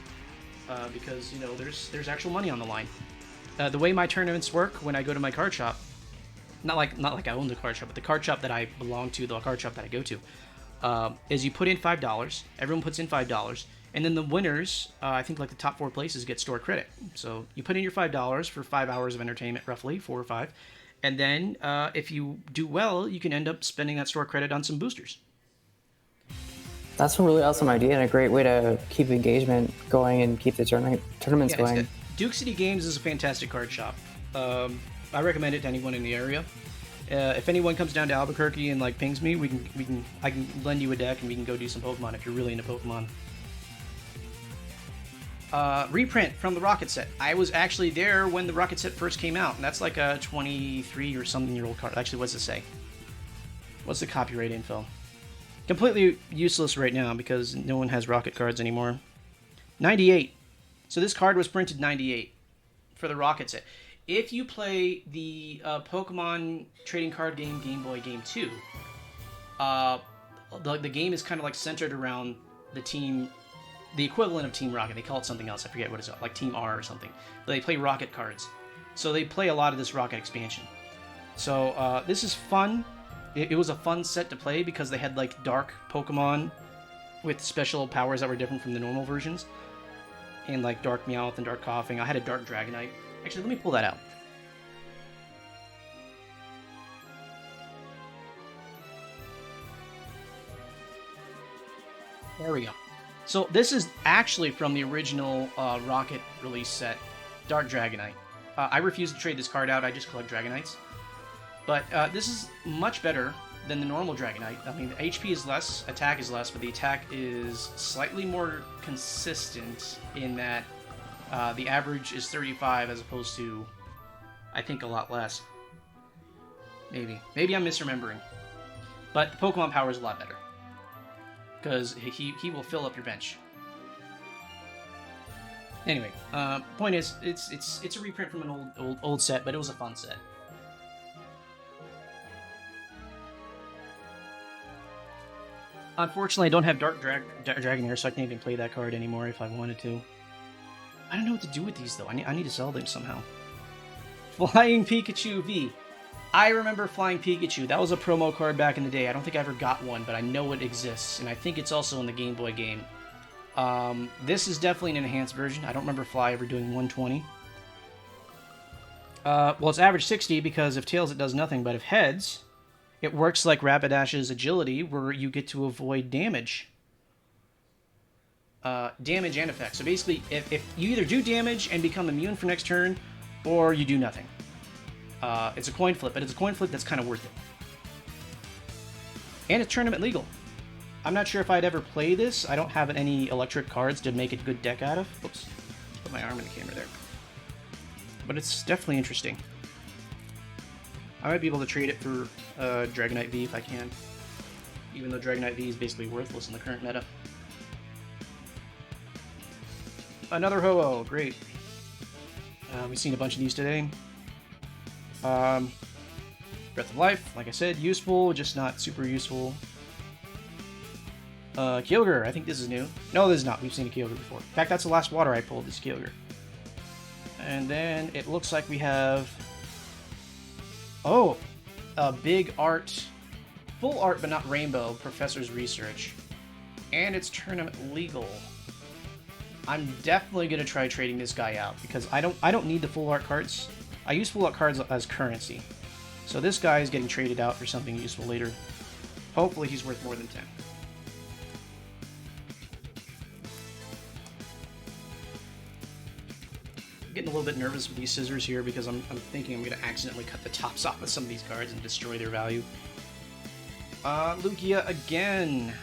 Speaker 1: because there's actual money on the line. The way my tournaments work when I go to my card shop. Not like I own the card shop, but the card shop that I belong to, the card shop that I go to, is you put in $5. Everyone puts in $5, and then the winners, I think like the top 4 places, get store credit. So you put in your $5 for 5 hours of entertainment, roughly 4 or 5, and then if you do well, you can end up spending that store credit on some boosters.
Speaker 2: That's a really awesome idea and a great way to keep engagement going and keep the tournaments going.
Speaker 1: Duke City Games is a fantastic card shop. I recommend it to anyone in the area. If anyone comes down to Albuquerque and like pings me, I can lend you a deck and we can go do some Pokemon if you're really into Pokemon. Reprint from the Rocket set. I was actually there when the Rocket set first came out, and that's like a 23 or something year old card. Actually, what's it say? What's the copyright info? Completely useless right now because no one has Rocket cards anymore. 98. So this card was printed 98 for the Rocket set. If you play the Pokemon trading card game Game Boy Game 2, the game is kind of like centered around the equivalent of Team Rocket. They call it something else. I forget what it's called, like Team R or something. But they play Rocket cards. So they play a lot of this Rocket expansion. So this is fun. It was a fun set to play because they had like dark Pokemon with special powers that were different from the normal versions. And like Dark Meowth and Dark Coughing. I had a Dark Dragonite. Actually, let me pull that out. There we go. So this is actually from the original Rocket release set, Dark Dragonite. I refuse to trade this card out, I just collect Dragonites. But this is much better than the normal Dragonite. I mean, the HP is less, attack is less, but the attack is slightly more consistent in that the average is 35 as opposed to, I think, a lot less. Maybe. Maybe I'm misremembering. But the Pokemon power is a lot better. Because he will fill up your bench. Anyway, point is, it's a reprint from an old set, but it was a fun set. Unfortunately, I don't have Dark Dragonair, so I can't even play that card anymore if I wanted to. I don't know what to do with these, though. I need to sell them somehow. Flying Pikachu V. I remember Flying Pikachu. That was a promo card back in the day. I don't think I ever got one, but I know it exists, and I think it's also in the Game Boy game. This is definitely an enhanced version. I don't remember Fly ever doing 120. Well, it's average 60 because if Tails, it does nothing, but if Heads, it works like Rapidash's Agility, where you get to avoid damage. Damage and effects. So basically, if you either do damage and become immune for next turn, or you do nothing. It's a coin flip, but it's a coin flip that's kind of worth it. And it's tournament legal. I'm not sure if I'd ever play this. I don't have any electric cards to make a good deck out of. Oops. Put my arm in the camera there. But it's definitely interesting. I might be able to trade it for Dragonite V if I can. Even though Dragonite V is basically worthless in the current meta. Another Ho-Oh, great. We've seen a bunch of these today. Breath of Life, like I said, useful, just not super useful. Kyogre, I think this is new. No, this is not. We've seen a Kyogre before. In fact, that's the last water I pulled, is Kyogre. And then it looks like we have... Oh! A big art... Full art, but not rainbow, Professor's Research. And it's tournament legal. I'm definitely going to try trading this guy out, because I don't need the full art cards. I use full art cards as currency. So this guy is getting traded out for something useful later. Hopefully he's worth more than 10. I'm getting a little bit nervous with these scissors here because I'm thinking I'm going to accidentally cut the tops off of some of these cards and destroy their value. Lugia again.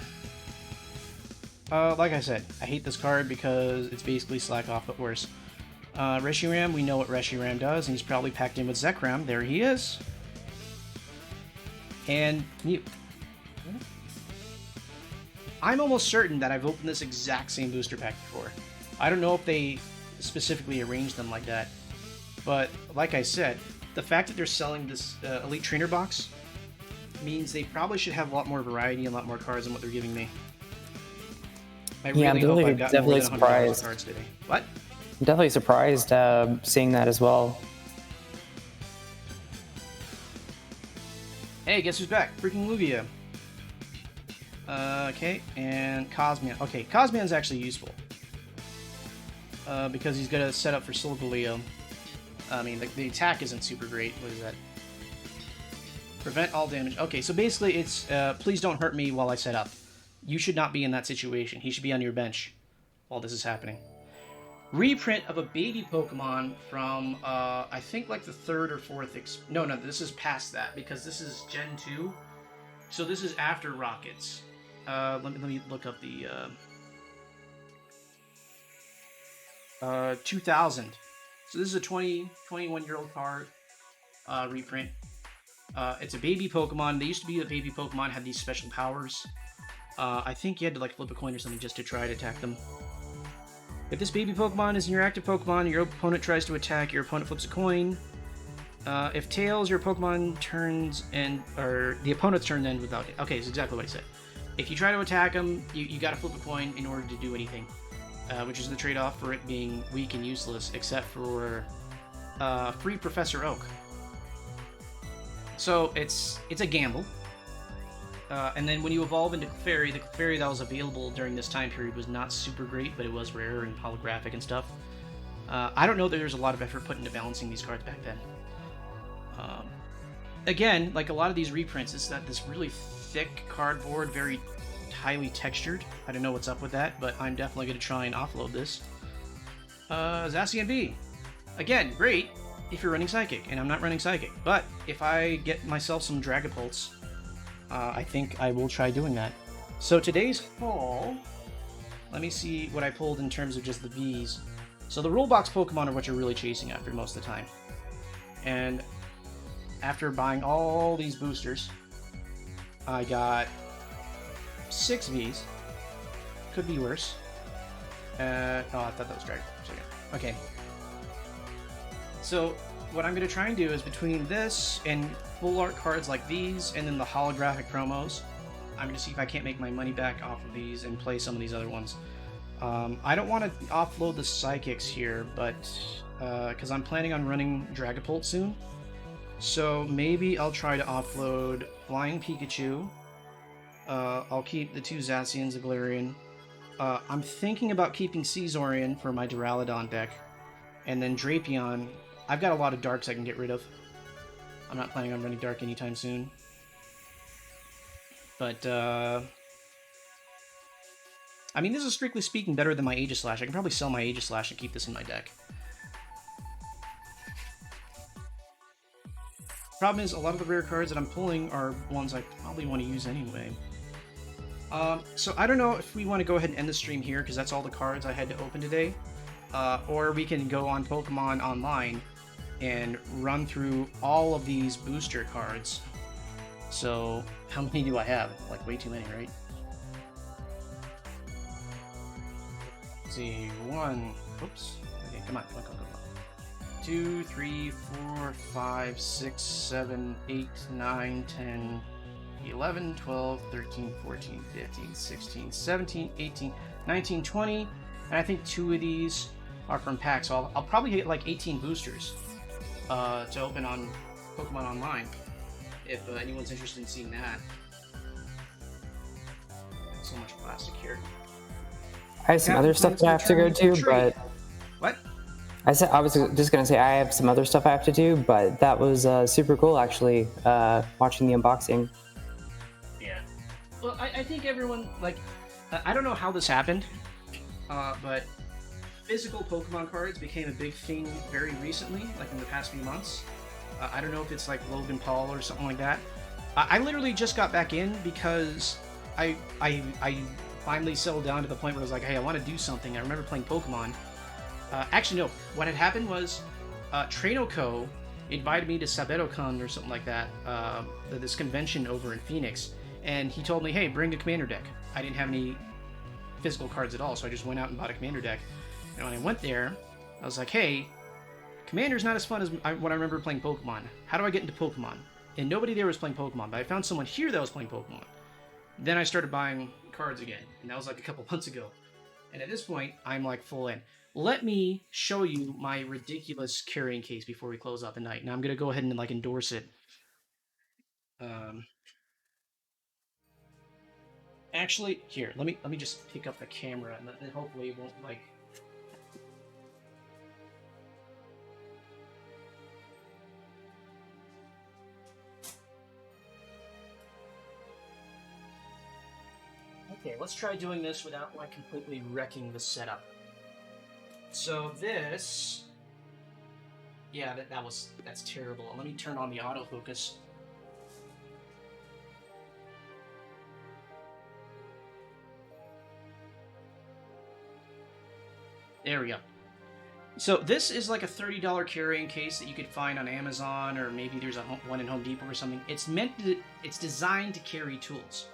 Speaker 1: Like I said, I hate this card because it's basically Slack Off, but worse. Reshiram, we know what Reshiram does, and he's probably packed in with Zekrom. There he is. And Mew. I'm almost certain that I've opened this exact same booster pack before. I don't know if they specifically arranged them like that, but like I said, the fact that they're selling this Elite Trainer box means they probably should have a lot more variety and a lot more cards than what they're giving me. I really hope I've gotten more than 100 cards today. What?
Speaker 2: I'm definitely surprised seeing that as well.
Speaker 1: Hey, guess who's back? Freaking Lugia. Okay, and Cosmian. Okay, Cosmian's actually useful. Because he's gonna set up for Solgaleo. I mean, the attack isn't super great. What is that? Prevent all damage. Okay, so basically it's, please don't hurt me while I set up. You should not be in that situation. He should be on your bench while this is happening. Reprint of a baby Pokemon from, I think like the third or fourth... No, this is past that, because this is Gen 2. So this is after Rockets. Let me look up the... 2000. So this is a 21-year-old card reprint. It's a baby Pokemon. They used to be that baby Pokemon had these special powers. I think you had to like flip a coin or something just to try to attack them. If this baby Pokemon is in your active Pokemon and your opponent tries to attack, your opponent flips a coin. If Tails, your Pokemon turns and... or the opponent's turn ends without it. Okay, it's exactly what I said. If you try to attack them, you gotta flip a coin in order to do anything. Which is the trade-off for it being weak and useless, except for free Professor Oak. So it's a gamble. And then when you evolve into Clefairy, the Clefairy that was available during this time period was not super great, but it was rare and holographic and stuff. I don't know that there's a lot of effort put into balancing these cards back then. Again, like a lot of these reprints, it's that this really thick cardboard, very highly textured. I don't know what's up with that, but I'm definitely going to try and offload this. Zacian B. Again, great if you're running Psychic, and I'm not running Psychic. But if I get myself some Dragapults, I think I will try doing that. So today's haul, let me see what I pulled in terms of just the Vs. So the rule box Pokemon are what you're really chasing after most of the time. And after buying all these boosters, I got 6 Vs. Could be worse. Oh, I thought that was Dragon. Okay. So what I'm going to try and do is between this and full art cards like these, and then the holographic promos, I'm going to see if I can't make my money back off of these and play some of these other ones. I don't want to offload the Psychics here, but because I'm planning on running Dragapult soon. So maybe I'll try to offload Flying Pikachu. I'll keep the 2 Zacians, a Galarian. I'm thinking about keeping Caesorian for my Duraludon deck. And then Drapion. I've got a lot of Darks I can get rid of. I'm not planning on running Dark anytime soon. But, I mean, this is strictly speaking better than my Aegislash. I can probably sell my Aegislash and keep this in my deck. Problem is, a lot of the rare cards that I'm pulling are ones I probably want to use anyway. So I don't know if we want to go ahead and end the stream here, because that's all the cards I had to open today. Or we can go on Pokemon Online and run through all of these booster cards. So, how many do I have? Like, way too many, right? Let's see, 1, oops, okay, come on. 2, 3, 4, 5, 6, 7, 8, 9, 10, 11, 12, 13, 14, 15, 16, 17, 18, 19, 20, and I think 2 of these are from packs, so I'll probably get like 18 boosters to open on Pokemon Online, if anyone's interested in seeing that. So much plastic here.
Speaker 2: I have some other stuff that I have to go to, but...
Speaker 1: What?
Speaker 2: I was just going to say I have some other stuff I have to do, but that was super cool, actually, watching the unboxing.
Speaker 1: Yeah. Well, I think everyone, like, I don't know how this happened, but physical Pokemon cards became a big thing very recently, like in the past few months. I don't know if it's like Logan Paul or something like that. I literally just got back in because I finally settled down to the point where I was like, hey, I want to do something. I remember playing Pokemon. Actually, no. What had happened was Traino Co. invited me to SabetoCon or something like that, this convention over in Phoenix, and he told me, hey, bring a commander deck. I didn't have any physical cards at all, so I just went out and bought a commander deck. And when I went there, I was like, hey, Commander's not as fun as what I remember playing Pokemon. How do I get into Pokemon? And nobody there was playing Pokemon, but I found someone here that was playing Pokemon. Then I started buying cards again, and that was like a couple months ago. And at this point, I'm like full in. Let me show you my ridiculous carrying case before we close out the night. Now I'm gonna go ahead and like endorse it. Actually, here, let me just pick up the camera, and then hopefully it won't like. Okay, let's try doing this without like completely wrecking the setup. So this, yeah, that's terrible. Let me turn on the autofocus. There we go. So this is like a $30 carrying case that you could find on Amazon, or maybe there's one in Home Depot or something. It's designed to carry tools.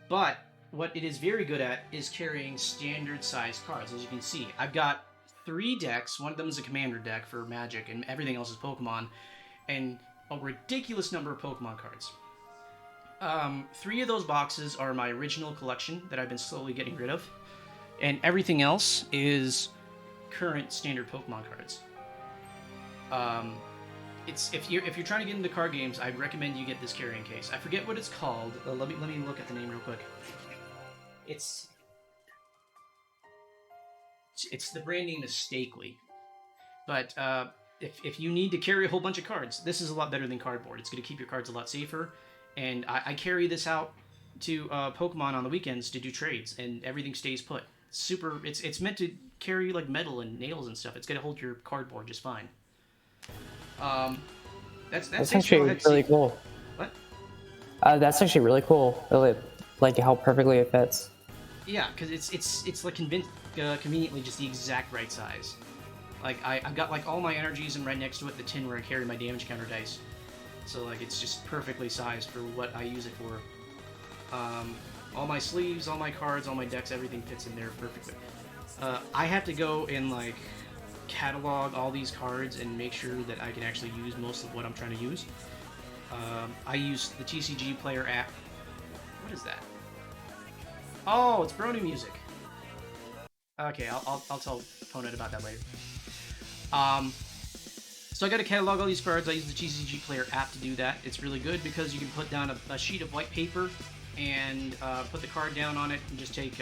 Speaker 1: But what it is very good at is carrying standard sized cards. As you can see, I've got 3 decks. One of them is a commander deck for Magic, and everything else is Pokemon, and a ridiculous number of Pokemon cards. 3 of those boxes are my original collection that I've been slowly getting rid of, and everything else is current standard Pokemon cards. If you're trying to get into card games, I recommend you get this carrying case. I forget what it's called. Let me look at the name real quick. It's the brand name is Stakely. But if you need to carry a whole bunch of cards, this is a lot better than cardboard. It's going to keep your cards a lot safer, and I carry this out to Pokemon on the weekends to do trades, and everything stays put. Super. It's meant to carry like metal and nails and stuff. It's gonna hold your cardboard just fine. Um, that's
Speaker 2: That's
Speaker 1: basically all I
Speaker 2: actually
Speaker 1: had to
Speaker 2: really
Speaker 1: say.
Speaker 2: cool.
Speaker 1: What?
Speaker 2: That's actually really cool. Like how perfectly it fits.
Speaker 1: Yeah, because it's like conveniently just the exact right size. Like I've got like all my energies and right next to it the tin where I carry my damage counter dice. So like it's just perfectly sized for what I use it for. All my sleeves, all my cards, all my decks, everything fits in there perfectly. I have to go and like catalog all these cards and make sure that I can actually use most of what I'm trying to use. I use the TCG player app. What is that? Oh, it's Brony music. Okay, I'll tell Opponent about that later. Um, so I got to catalog all these cards. I use the TCG Player app to do that. It's really good because you can put down a sheet of white paper and put the card down on it and just take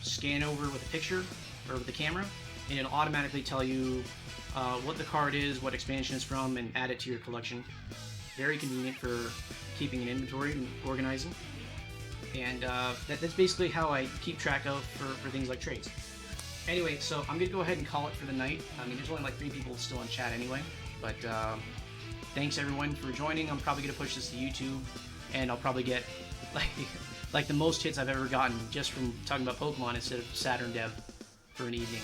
Speaker 1: scan over with a picture or with the camera, and it'll automatically tell you what the card is, what expansion it's from, and add it to your collection. Very convenient for keeping an inventory and organizing. And that's basically how I keep track of for things like trades. Anyway, so I'm gonna go ahead and call it for the night. I mean, there's only like 3 people still in chat anyway, but thanks everyone for joining. I'm probably gonna push this to YouTube, and I'll probably get like the most hits I've ever gotten just from talking about Pokemon instead of Saturn Dev for an evening.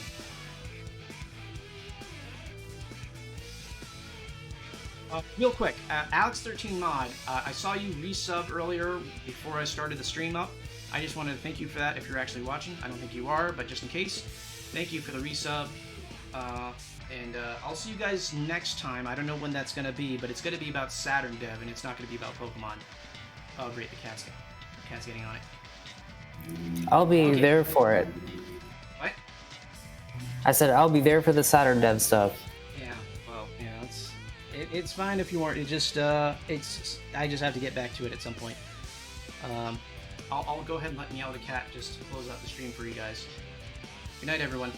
Speaker 1: Real quick, Alex13Mod, I saw you resub earlier before I started the stream up. I just wanted to thank you for that if you're actually watching. I don't think you are, but just in case, thank you for the resub. And I'll see you guys next time. I don't know when that's going to be, but it's going to be about Saturn Dev, and it's not going to be about Pokemon. Oh, great, the cat's getting on it.
Speaker 2: I'll be there for it.
Speaker 1: What?
Speaker 2: I said I'll be there for the Saturn Dev stuff.
Speaker 1: Yeah, well, yeah, it's fine if you aren't. It just, I just have to get back to it at some point. I'll go ahead and let Meow the Cat just close out the stream for you guys. Good night, everyone.